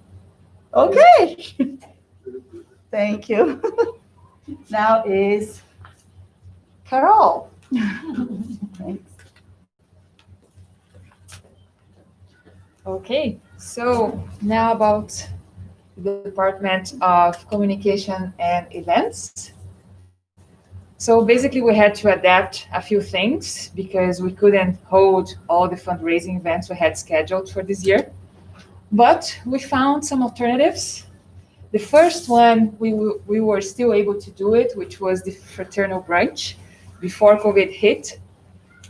Okay. Thank you. Now is Carol. Thanks. Okay, so now about the Department of Communication and Events. So basically we had to adapt a few things because we couldn't hold all the fundraising events we had scheduled for this year. But we found some alternatives. The first one, we were still able to do it, which was the fraternal brunch before COVID hit.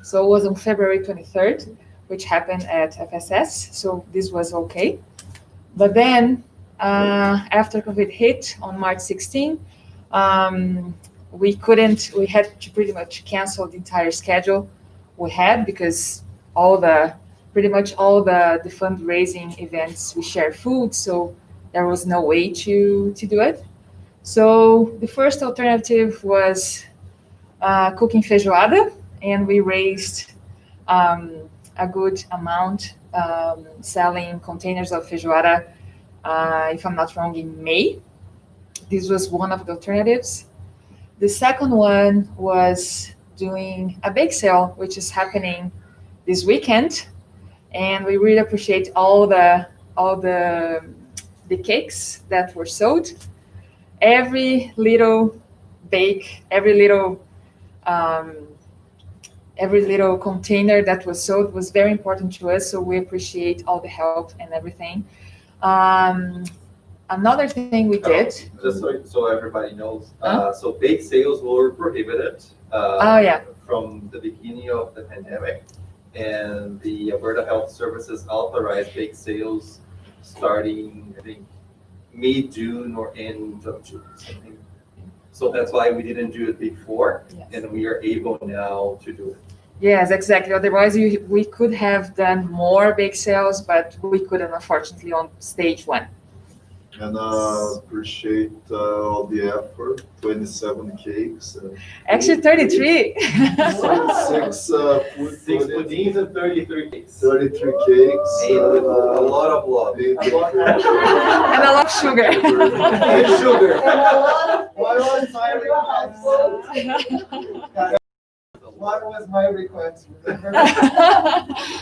So it was on February 23rd, which happened at FSS. So this was okay. But then after COVID hit on March 16, we had to pretty much cancel the entire schedule we had because pretty much all the fundraising events, we share food, so there was no way to do it. So the first alternative was cooking feijoada, and we raised a good amount selling containers of feijoada, if I'm not wrong, in May. This was one of the alternatives. The second one was doing a bake sale, which is happening this weekend, and we really appreciate all the cakes that were sold. Every little bake, every little container that was sold was very important to us, so we appreciate all the help and everything. Another thing we did. Just so everybody knows, so bake sales were prohibited from the beginning of the pandemic, and the Alberta Health Services authorized bake sales starting, I think, mid-June or end of June, something. So that's why we didn't do it before, and we are able now to do it. Yes, exactly. Otherwise, we could have done more bake sales, but we couldn't, unfortunately, on stage 1. And appreciate all the effort. 27 cakes. Actually, 33. 6 6 puddings and 33 cakes. 33 cakes. And a lot of love. And a lot of sugar. And sugar. What was my request? What was my request?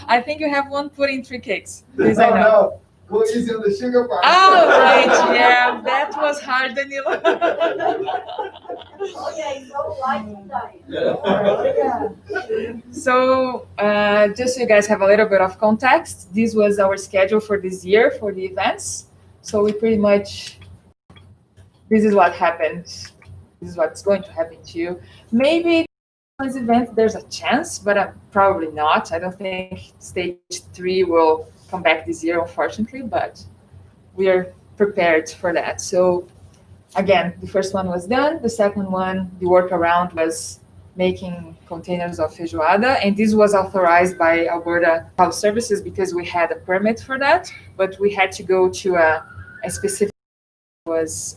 I think you have 1 pudding, 3 cakes. This I know. No, go easy on the sugar part. Oh, right. Yeah, that was hard, Danilo. Oh, yeah, it's so light tonight. So, just so you guys have a little bit of context, this was our schedule for this year for the events. So we pretty much, this is what happened. This is what's going to happen to you. Maybe this event, there's a chance, but probably not. I don't think stage 3 will come back this year, unfortunately, but we are prepared for that. So again, the first one was done. The second one, the workaround was making containers of feijoada, and this was authorized by Alberta Health Services because we had a permit for that, but we had to go to a specific, was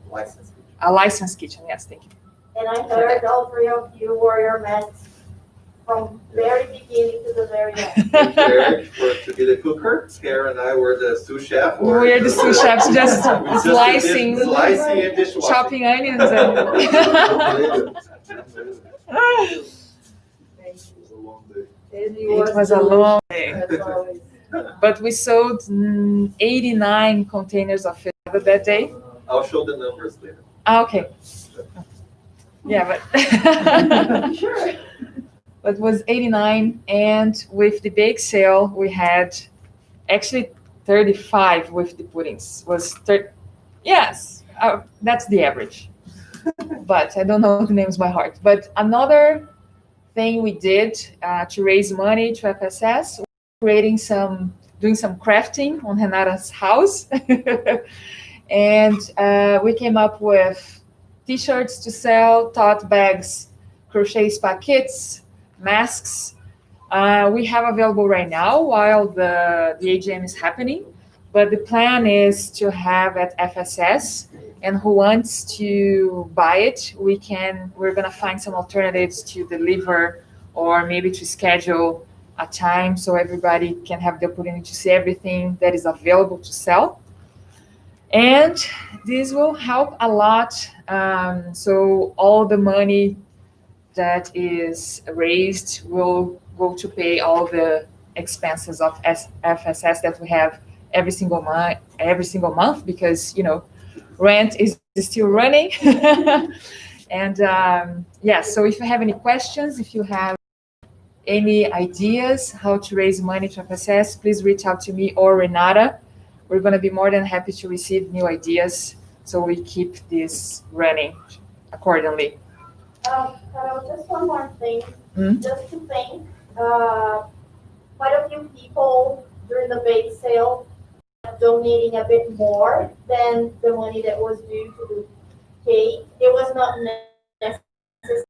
License. a licensed kitchen. Yes, thank you. And I heard all 3 of you wore your masks from very beginning to the very end. Prepared to be the cooker. Kara and I were the sous chef. We're the sous chefs, just slicing and dishwashing. chopping onions and It was a long day. it was a long day. But we sold 89 containers of feijoada that day. I'll show the numbers later. Okay. Yeah, but Sure. but it was 89, and with the bake sale we had actually 35 with the puddings. Was 30? Yes, that's the average. But I don't know the names by heart. But another thing we did to raise money to FSS, doing some crafting on Renata's house, and we came up with T-shirts to sell, tote bags, crochet spa kits, masks. We have available right now while the AGM is happening, but the plan is to have at FSS, and who wants to buy it, we're gonna find some alternatives to deliver or maybe to schedule a time so everybody can have the opportunity to see everything that is available to sell. And this will help a lot. So all the money that is raised will go to pay all the expenses of FSS that we have every single month, because rent is still running. And so if you have any questions, if you have any ideas how to raise money to FSS, please reach out to me or Renata. We're going to be more than happy to receive new ideas so we keep this running accordingly. Carol, just one more thing. Mm-hmm. Just to think, quite a few people during the bake sale donating a bit more than the money that was due to the cake. It was not necessary.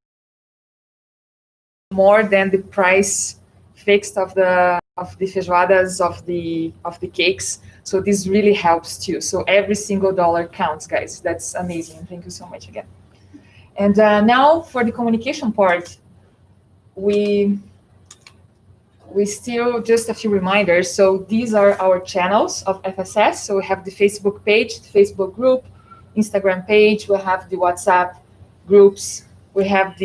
More than the price fixed of the feijoadas, of the cakes. So this really helps too. So every single dollar counts, guys. That's amazing. Thank you so much again. And now for the communication part, we still, just a few reminders. So these are our channels of FSS. So we have the Facebook page, the Facebook group, Instagram page. We have the WhatsApp groups. We have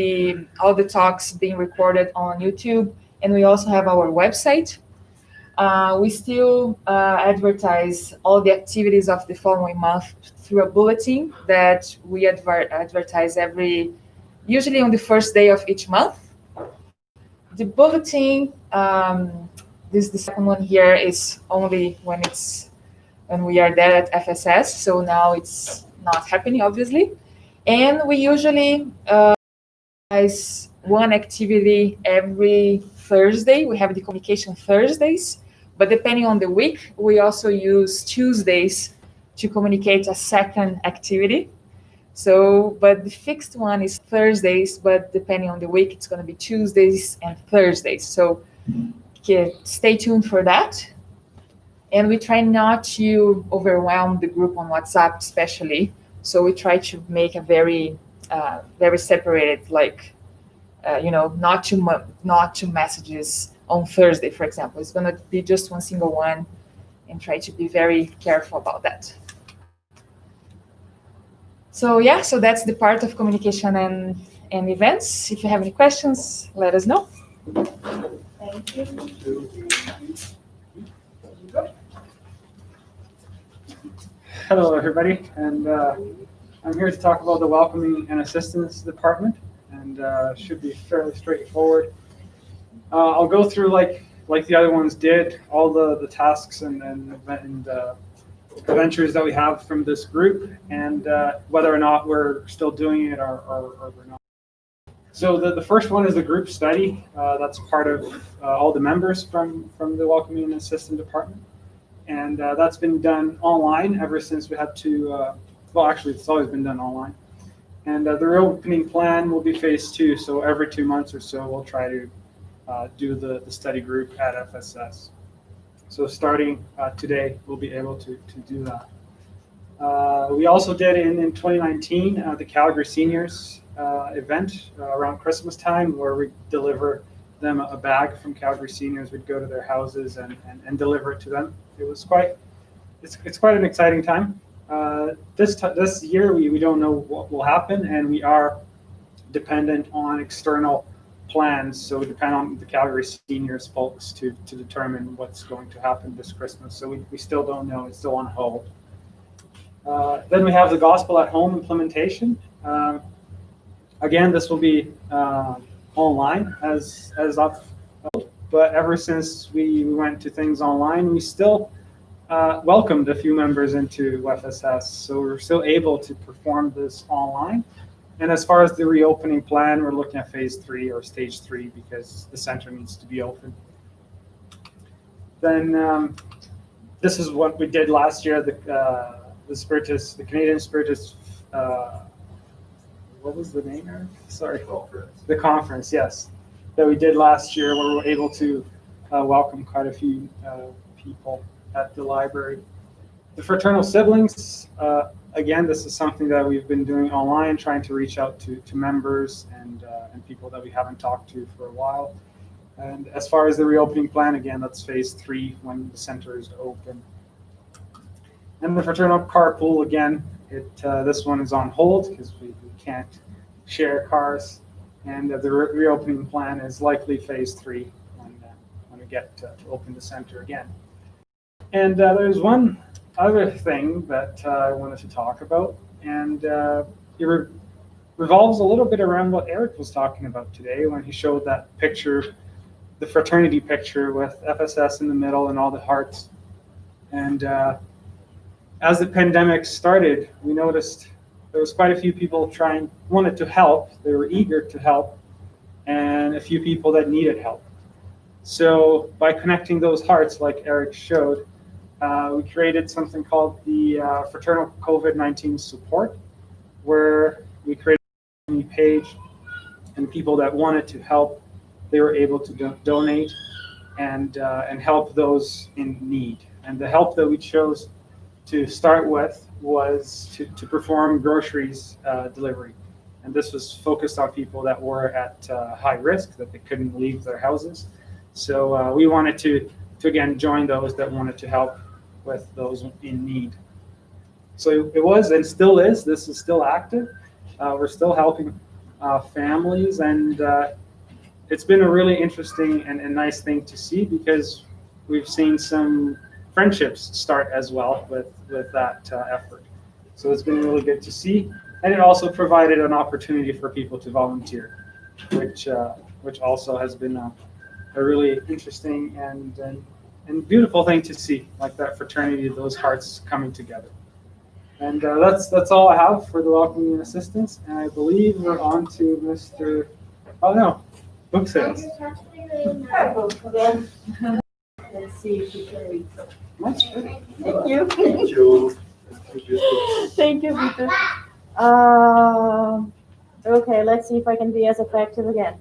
all the talks being recorded on YouTube. And we also have our website. We still advertise all the activities of the following month through a bulletin that we advertise usually on the first day of each month. The bulletin, the second one here, is only when it's when we are there at FSS. So now it's not happening, obviously. And we usually organize one activity every Thursday. We have the communication Thursdays, but depending on the week, we also use Tuesdays to communicate a second activity. So, but the fixed one is Thursdays, but depending on the week, it's going to be Tuesdays and Thursdays. So stay tuned for that. And we try not to overwhelm the group on WhatsApp, especially. So we try to make a very separated, like, not two messages on Thursday, for example. It's going to be just one single one, and try to be very careful about that. So yeah, so that's the part of communication and events. If you have any questions, let us know. Thank you. Hello, everybody, and I'm here to talk about the Welcoming and Assistance Department, and should be fairly straightforward. I'll go through like the other ones did, all the tasks and adventures that we have from this group, and whether or not we're still doing it or we're not. So the first one is the group study. That's part of all the members from the Welcoming and Assistance Department. And that's been done online ever since we had to, well, actually, it's always been done online. And the reopening plan will be phase 2. So every 2 months or so, we'll try to do the study group at FSS. So starting today, we'll be able to do that. We also did in 2019 the Calgary Seniors event around Christmas time, where we deliver them a bag from Calgary Seniors. We'd go to their houses and deliver it to them. It was it's quite an exciting time. This year we don't know what will happen, and we are dependent on external plans. So we depend on the Calgary Seniors folks to determine what's going to happen this Christmas. So we still don't know. It's still on hold. Then we have the Gospel at Home implementation. Again, this will be online as of, but ever since we went to things online, we still welcomed a few members into FSS, so we're still able to perform this online. And as far as the reopening plan, we're looking at phase 3 or stage 3 because the center needs to be open. Then this is what we did last year. The Canadian Spiritist. What was the name, Eric? Sorry. The conference, yes, that we did last year, where we were able to welcome quite a few people at the library. The Fraternal Siblings, again, this is something that we've been doing online, trying to reach out to members and people that we haven't talked to for a while. And as far as the reopening plan, again, that's phase 3 when the center is open. And the Fraternal Carpool, again, this one is on hold because we can't share cars, and the reopening plan is likely phase 3 when we get to open the center again. And there's one other thing that I wanted to talk about, and it revolves a little bit around what Eric was talking about today when he showed that picture, the fraternity picture with FSS in the middle and all the hearts. And as the pandemic started, we noticed there was quite a few people wanted to help. They were eager to help, and a few people that needed help. So by connecting those hearts, like Eric showed, we created something called the Fraternal COVID-19 Support, where we created a page, and people that wanted to help, they were able to donate and help those in need. And the help that we chose to start with was to perform groceries delivery. And this was focused on people that were at high risk, that they couldn't leave their houses. So we wanted to again join those that wanted to help with those in need. So it was and still is, this is still active. We're still helping families, and it's been a really interesting and nice thing to see, because we've seen some friendships start as well with that effort. So it's been really good to see, and it also provided an opportunity for people to volunteer, which also has been a really interesting and and beautiful thing to see, like that fraternity, those hearts coming together. And that's all I have for the welcoming and assistance. And I believe we're on to Mr. Oh no, book sales. Let's see if you can read. That's good. Thank you. Thank you. Thank you, Victor. Okay, let's see if I can be as effective again.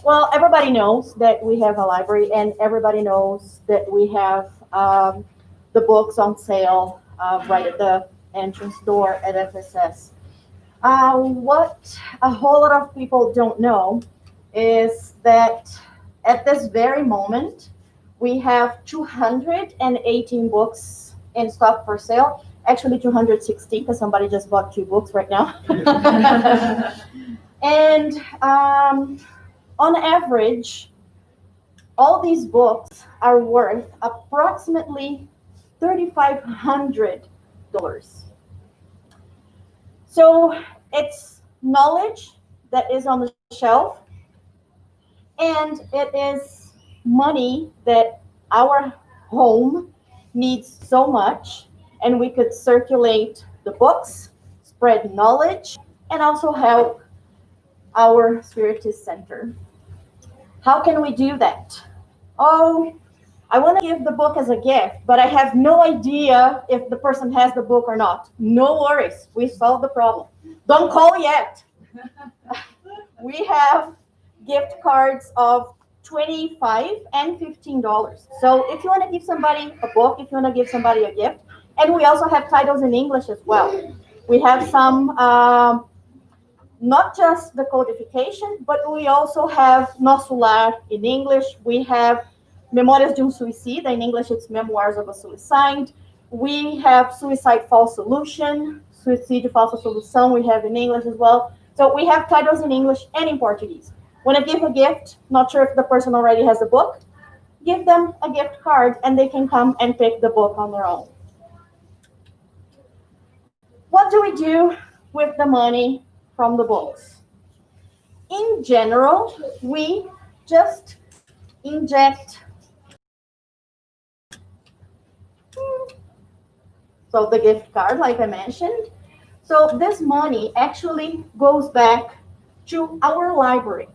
Well, everybody knows that we have a library, and everybody knows that we have the books on sale right at the entrance door at FSS. What a whole lot of people don't know is that at this very moment, we have 218 books in stock for sale. Actually, 216, because somebody just bought 2 books right now. And on average, all these books are worth approximately $3,500. So it's knowledge that is on the shelf, and it is money that our home needs so much, and we could circulate the books, spread knowledge, and also help our Spiritist Center. How can we do that? Oh, I want to give the book as a gift, but I have no idea if the person has the book or not. No worries, we solved the problem. Don't call yet. We have gift cards of $25 and $15. So if you want to give somebody a book, if you want to give somebody a gift, and we also have titles in English as well. We have some, not just the codification, but we also have Nosso Lar in English. We have Memórias de Suicida, in English it's Memoirs of a Suicide. We have Suicide False Solution, Suicídio Falsa Solução, we have in English as well. So we have titles in English and in Portuguese. When I give a gift, not sure if the person already has a book, give them a gift card and they can come and pick the book on their own. What do we do with the money from the books? In general, we just inject. So the gift card, like I mentioned. So this money actually goes back to our library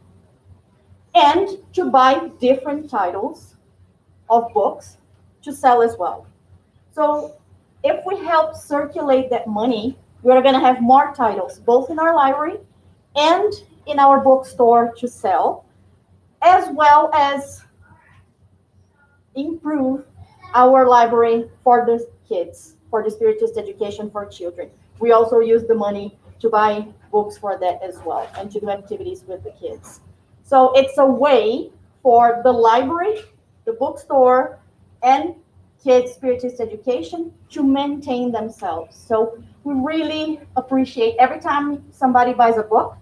and to buy different titles of books to sell as well. So if we help circulate that money, we're going to have more titles, both in our library and in our bookstore to sell, as well as improve our library for the kids, for the Spiritist education for children. We also use the money to buy books for that as well and to do activities with the kids. So it's a way for the library, the bookstore, and kids Spiritist education to maintain themselves. So we really appreciate every time somebody buys a book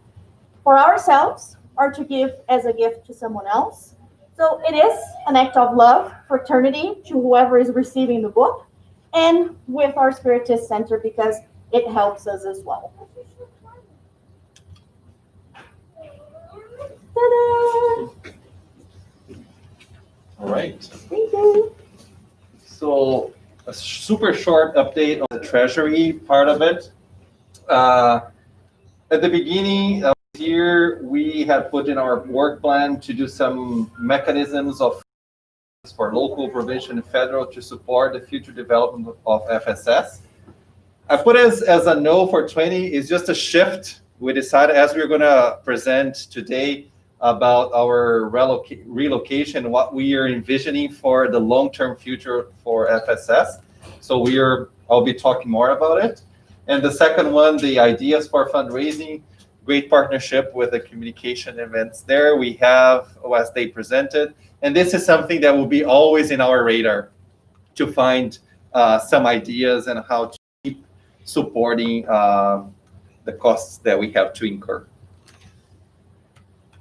for ourselves or to give as a gift to someone else. So it is an act of love, fraternity to whoever is receiving the book, and with our Spiritist Center because it helps us as well. Ta-da! All right. Thank you. So a super short update on the treasury part of it. At the beginning of the year, we had put in our work plan to do some mechanisms for local, provincial, and federal to support the future development of FSS. I put as a no for 20 is just a shift. We decided, as we're going to present today, about our relocation, what we are envisioning for the long-term future for FSS. So I'll be talking more about it. And the second one, the ideas for fundraising, great partnership with the communication events there. We have, as they presented, and this is something that will be always in our radar to find some ideas and how to keep supporting the costs that we have to incur.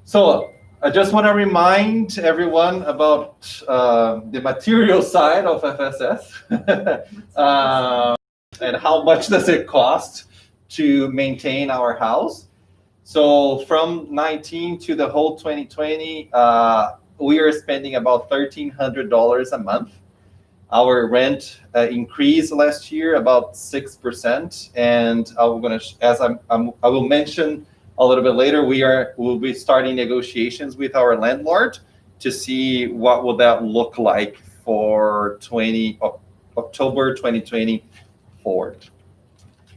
So I just want to remind everyone about the material side of FSS and how much does it cost to maintain our house. So from 19 to the whole 2020, we are spending about $1,300 a month. Our rent increased last year about 6%, and I'm gonna, I will mention a little bit later, we'll be starting negotiations with our landlord to see what will that look like for October 2024.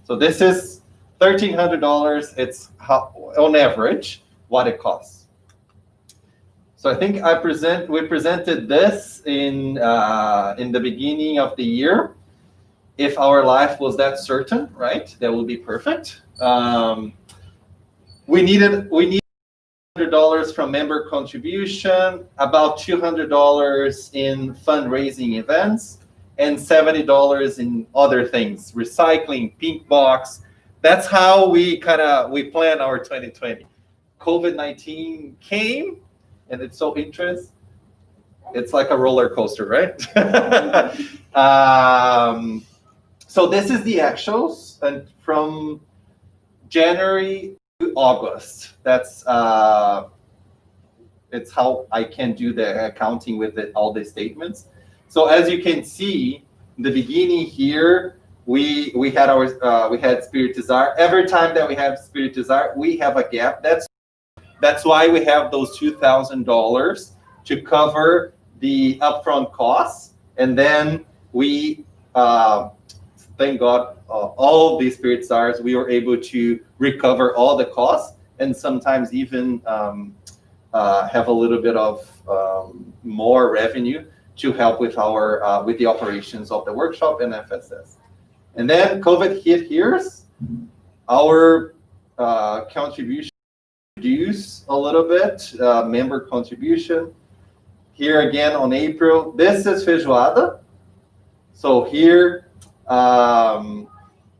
So this is $1,300. It's on average what it costs. So I think we presented this in the beginning of the year. If our life was that certain, right, that would be perfect. We need $100 from member contribution, about $200 in fundraising events, and $70 in other things, recycling, pink box. That's how we plan our 2020. COVID-19 came, and it's so interesting. It's like a roller coaster, right? So this is the actuals, and from January to August. That's it's how I can do the accounting with all the statements. So as you can see, in the beginning here, we had Spirit Desire. Every time that we have Spirit Desire, we have a gap. That's why we have those $2,000 to cover the upfront costs, and then we thank God, all these Spirit Desires, we were able to recover all the costs, and sometimes even have a little bit of more revenue to help with with the operations of the workshop and FSS. And then COVID hit here. Our contribution reduced a little bit, member contribution. Here again on April, this is feijoada. So here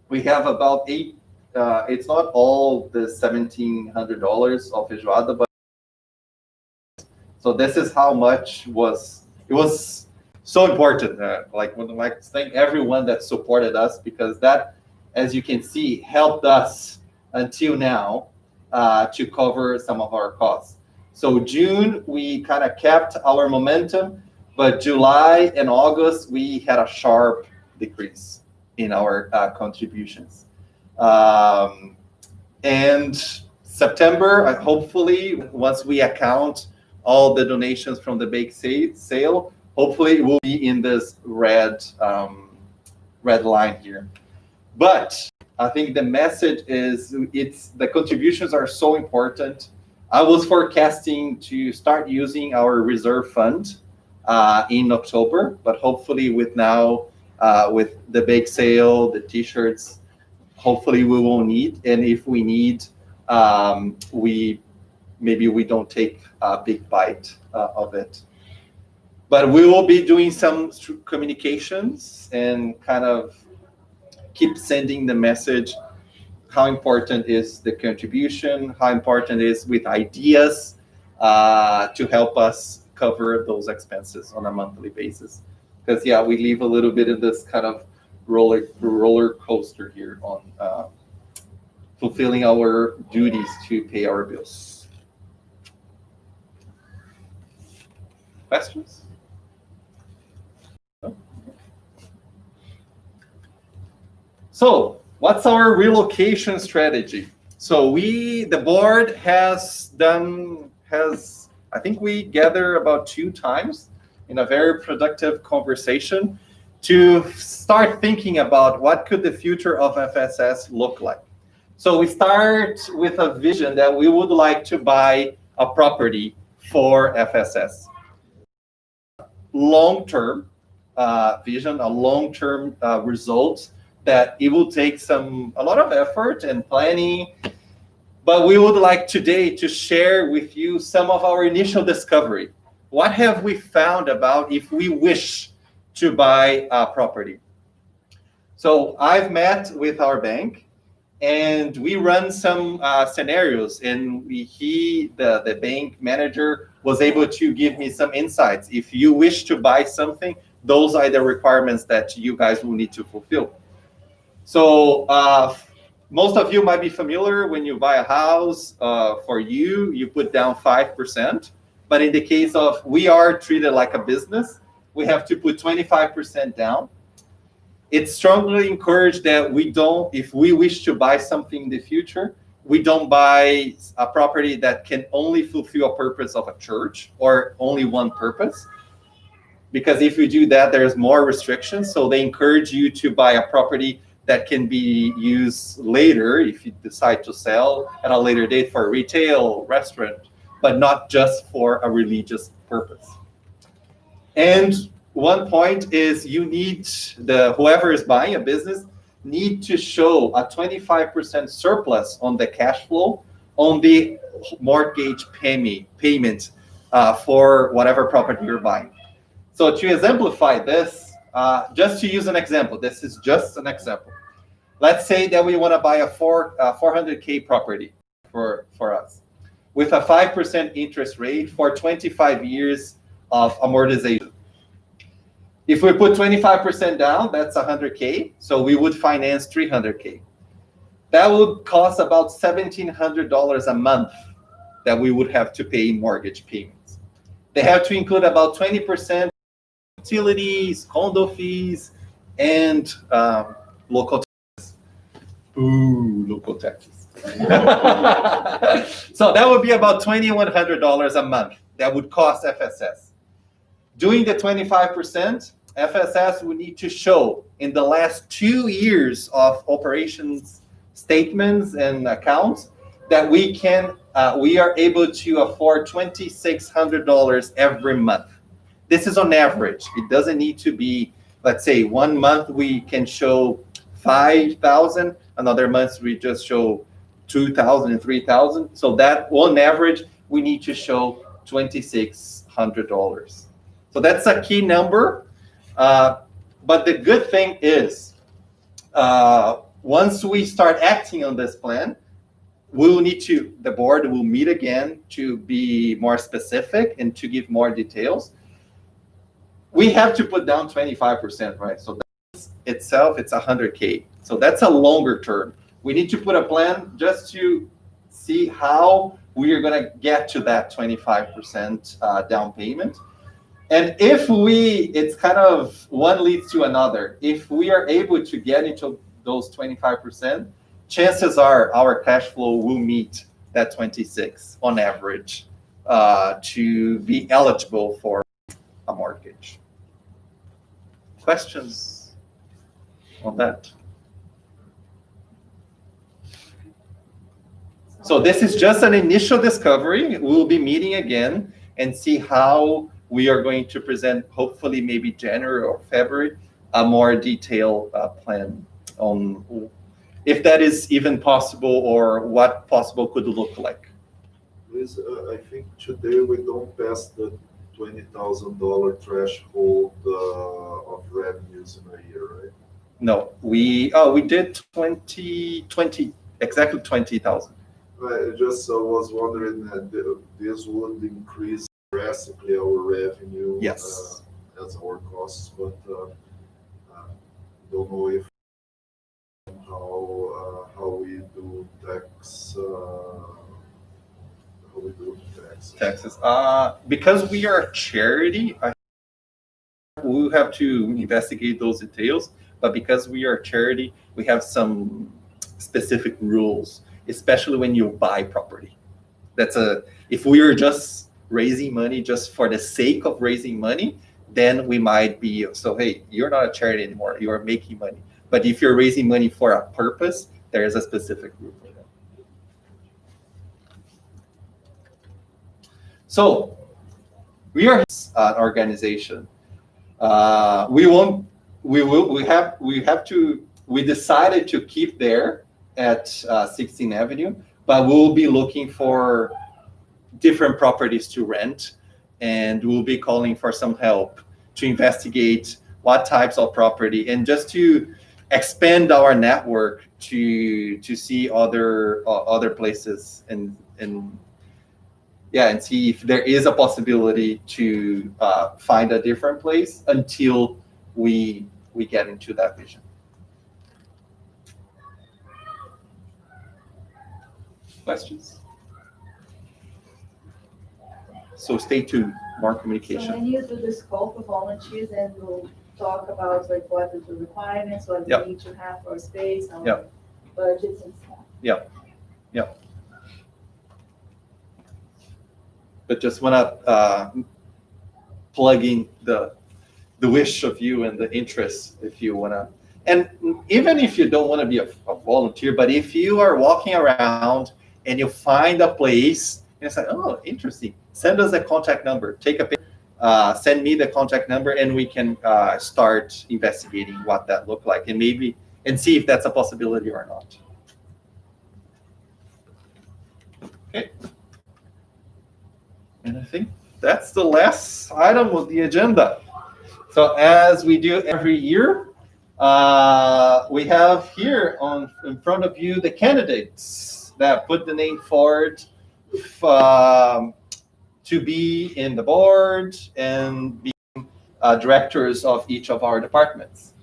we have about it's not all the $1,700 of feijoada, but so this is how much it was so important. Like, would like to thank everyone that supported us, because that, as you can see, helped us until now to cover some of our costs. So June, we kind of kept our momentum, but July and August, we had a sharp decrease in our contributions. And September, hopefully, once we account all the donations from the bake sale, hopefully it will be in this red line here. But I think the message is the contributions are so important. I was forecasting to start using our reserve fund in October, but hopefully with the bake sale, the t-shirts, hopefully we won't need. And if we need, maybe we don't take a big bite of it. But we will be doing some communications and kind of keep sending the message how important is the contribution, how important it is with ideas to help us cover those expenses on a monthly basis. Because we live a little bit of this kind of roller coaster here on fulfilling our duties to pay our bills. Questions? No? So, what's our relocation strategy? So the board I think we gather about 2 times in a very productive conversation to start thinking about what could the future of FSS look like. So we start with a vision that we would like to buy a property for FSS. Long-term vision, a long-term result that it will take a lot of effort and planning, but we would like today to share with you some of our initial discovery. What have we found about if we wish to buy a property? So I've met with our bank, and we run some scenarios, and the bank manager was able to give me some insights. If you wish to buy something, those are the requirements that you guys will need to fulfill. So most of you might be familiar when you buy a house, for you put down 5% But in the case of we are treated like a business, we have to put 25% down. It's strongly encouraged that we don't, if we wish to buy something in the future, we don't buy a property that can only fulfill a purpose of a church or only one purpose. Because if we do that, there's more restrictions. So they encourage you to buy a property that can be used later if you decide to sell at a later date for a retail, restaurant, but not just for a religious purpose. And one point is you need whoever is buying a business need to show a 25% surplus on the cash flow on the mortgage payment for whatever property you're buying. So to exemplify this, just to use an example, this is just an example. Let's say that we want to buy a 400K property for us with a 5% interest rate for 25 years of amortization. If we put 25% down, that's 100K. So we would finance 300K. That would cost about $1,700 a month that we would have to pay in mortgage payments. They have to include about 20% utilities, condo fees, and local taxes. Ooh, local taxes. So that would be about $2,100 a month. That would cost FSS. Doing the 25%, FSS would need to show in the last 2 years of operations statements and accounts that we are able to afford $2,600 every month. This is on average. It doesn't need to be, let's say, 1 month we can show 5,000, another month we just show 2,000 and 3,000. So that on average we need to show $2,600. So that's a key number. But the good thing is, once we start acting on this plan, the board will meet again to be more specific and to give more details. We have to put down 25%, right? So that's itself, it's 100K. So that's a longer term. We need to put a plan just to see how we are going to get to that 25% down payment. And it's kind of one leads to another. If we are able to get into those 25%, chances are our cash flow will meet that 26 on average to be eligible for a mortgage. Questions on that? So this is just an initial discovery. We'll be meeting again and see how we are going to present, hopefully maybe January or February, a more detailed plan on if that is even possible or what possible could look like. Luis, I think today we don't pass the $20,000 threshold of revenues in a year, right? No, we did 20, exactly 20,000. I just was wondering that this would increase drastically our revenue. Yes. As our costs, but don't know if how we do taxes. Because we are a charity, we'll have to investigate those details. But because we are a charity, we have some specific rules, especially when you buy property. If we are just raising money just for the sake of raising money, then we might be, so hey, you're not a charity anymore, you are making money. But if you're raising money for a purpose, there is a specific rule for that. So we are an organization. We decided to keep there at 16th Avenue, but we'll be looking for different properties to rent, and we'll be calling for some help to investigate what types of property and just to expand our network to see other places and see if there is a possibility to find a different place until we get into that vision. Questions? So stay tuned, more So communication. when you do the scope of volunteers and we'll talk about like what are the requirements, what Yep. we need to have for space, our Yep. budgets and stuff. But just want to plug in the wish of you and the interest if you want to. And even if you don't want to be a volunteer, but if you are walking around and you find a place and it's like, oh, interesting, send us a contact number, take a picture, send me the contact number, and we can start investigating what that looked like and see if that's a possibility or not. Okay. And I think that's the last item of the agenda. So as we do every year, we have here in front of you the candidates that put the name forward to be in the board and be directors of each of our departments.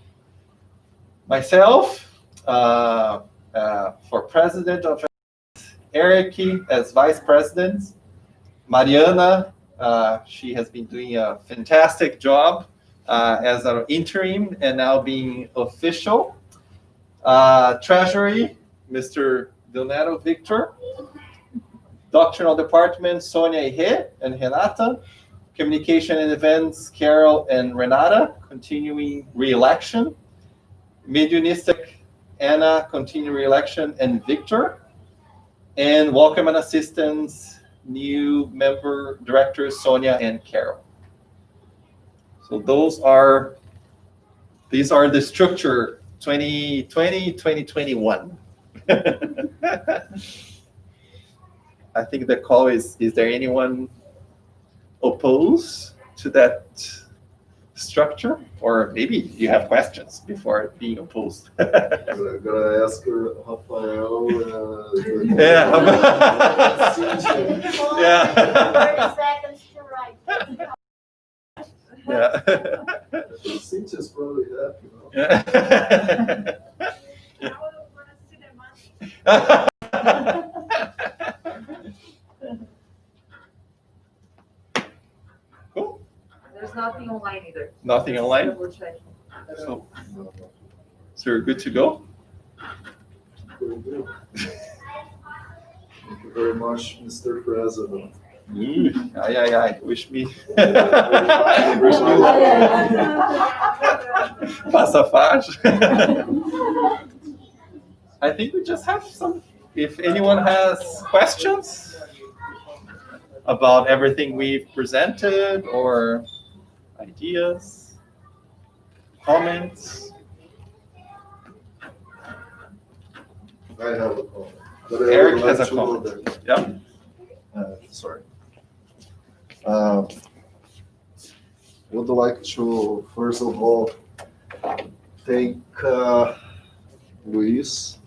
Myself, for president of Eric as vice president, Mariana, she has been doing a fantastic job as an interim and now being official. Treasury, Mr. Donato Victor. Doctrinal Department, Sonia Ihe and Renata. Communication and Events, Carol and Renata, continuing re-election. Mediunistic, Anna, continuing re-election, and Victor. And Welcome and Assistance, new member directors, Sonia and Carol. So these are the structure 2020, 2021. I think the call is there anyone opposed to that structure? Or maybe you have questions before being opposed. Gotta ask Rafael. Yeah. Yeah. 30 seconds to write. Yeah. Cynthia's probably happy, you know. Yeah. Cool. There's nothing online either. Nothing online? Double checking. So you're good to go? Very good. Thank you very much, Mr. President. Ai. Wish me. Wish me Passa fácil. I think we just have some. If anyone has questions about everything we've presented or ideas, comments. I have a comment. But I Eric would has like a to go comment. there. Yeah. Sorry. I would like to, first of all, thank Luis,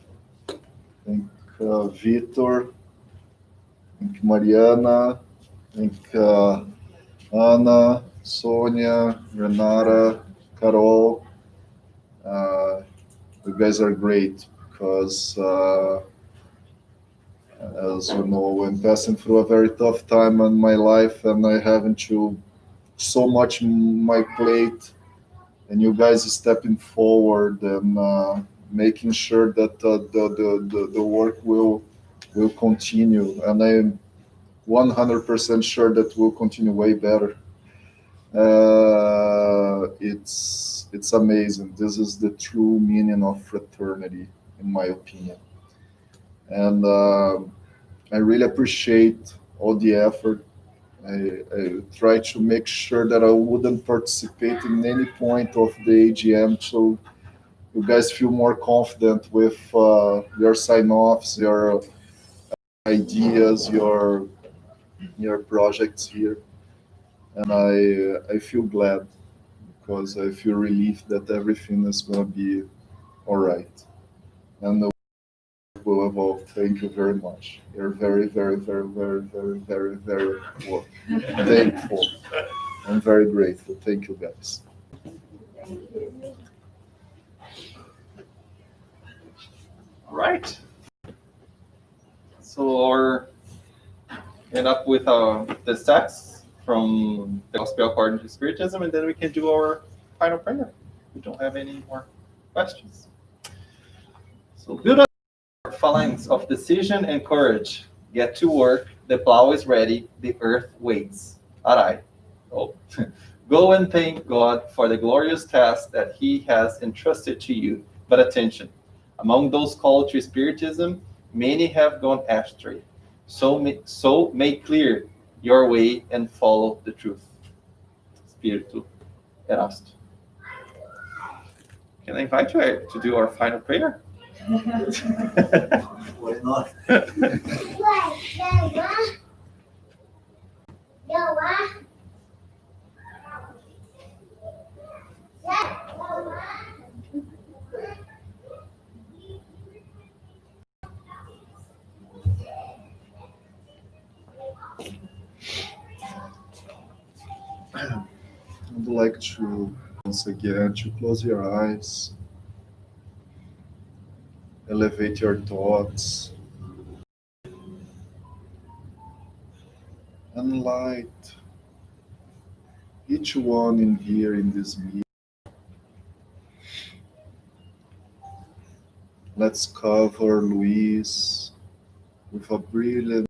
thank Vitor, thank Mariana, thank Ana, Sonia, Renata, Carol. You guys are great because as you know, I'm passing through a very tough time in my life and I haven't to so much on my plate, and you guys stepping forward and making sure that the work will continue, and I'm 100% sure that will continue way better. It's amazing. This is the true meaning of fraternity, in my opinion. And I really appreciate all the effort. I try to make sure that I wouldn't participate in any point of the AGM, so you guys feel more confident with your sign-offs, your ideas, your projects here. And I feel glad because I feel relieved that everything is going to be all right. And the work will evolve. Thank you very much. You're very, very, very, very, very, very, very thankful. I'm very grateful. Thank you, guys. All right. So end up with the text. from the Gospel according to Spiritism, and then we can do our final prayer. We don't have any more questions. So build up a phalanx of decision and courage. Get to work. The plow is ready. The earth waits. Arai. Oh. Go and thank God for the glorious task that He has entrusted to you. But attention, among those called to Spiritism, many have gone astray. So make clear your way and follow the truth. Espírito Erasto. Can I invite you to do our final prayer? Why not? I'd like to, once again, to close your eyes, elevate your thoughts, and light each one in here in this meeting. Let's cover Luis with a brilliant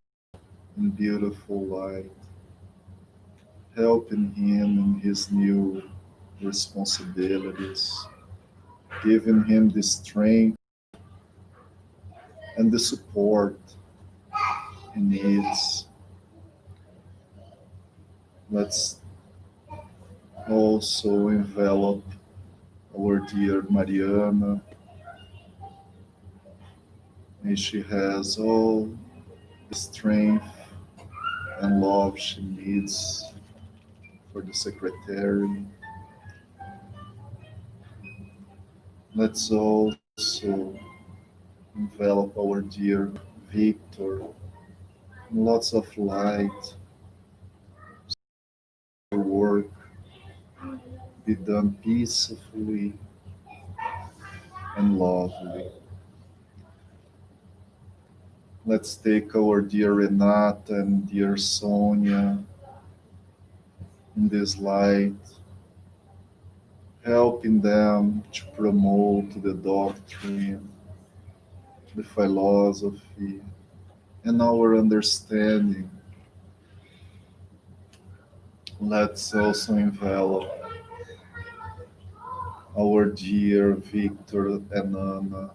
and beautiful light, helping him in his new responsibilities, giving him the strength and the support he needs. Let's also envelop our dear Mariana. May she has all the strength and love she needs for the secretary. Let's also envelop our dear Victor in lots of light. The work be done peacefully and lovely. Let's take our dear Renata and dear Sonia in this light, helping them to promote the doctrine, the philosophy, and our understanding. Let's also envelop our dear Victor and Anna,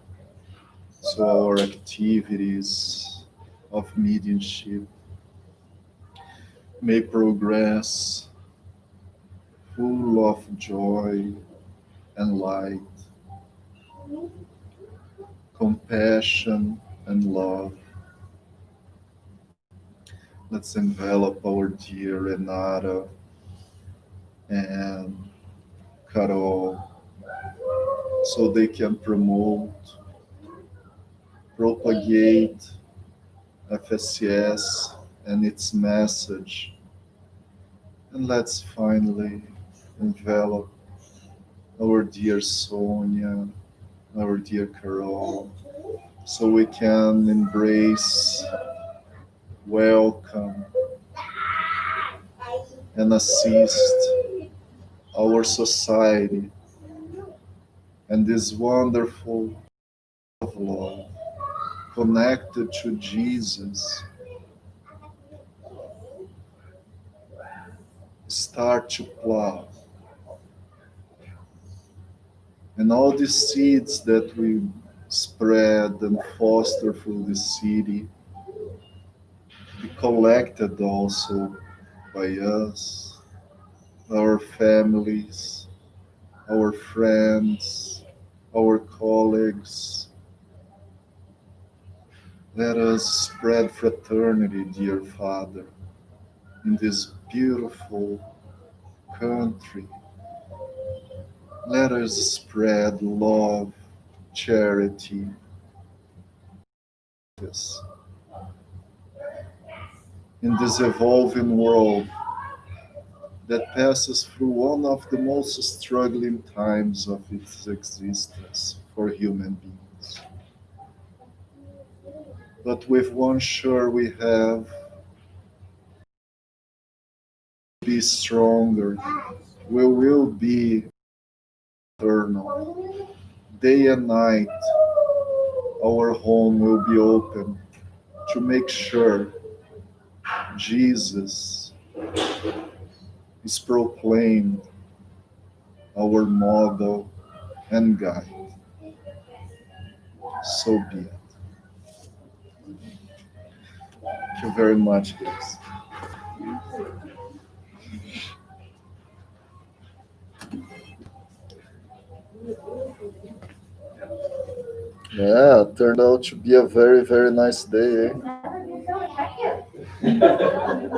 so our activities of mediumship may progress full of joy and light, compassion and love. Let's envelop our dear Renata and Carol so they can promote, propagate FSCS and its message. And let's finally envelop our dear Sonia, our dear Carol, so we can embrace, welcome, and assist our society and this wonderful of love connected to Jesus start to plow. And all the seeds that we spread and foster through the city be collected also by us, our families, our friends, our colleagues. Let us spread fraternity, dear Father, in this beautiful country. Let us spread love, charity. Yes. In this evolving world that passes through one of the most struggling times of its existence for human beings. But with one sure we have be stronger. We will be eternal. Day and night, our home will be open to make sure Jesus is proclaimed our model and guide. So be it. Thank you very much, guys. Yeah, turned out to be a very, very nice day, eh? Thank you.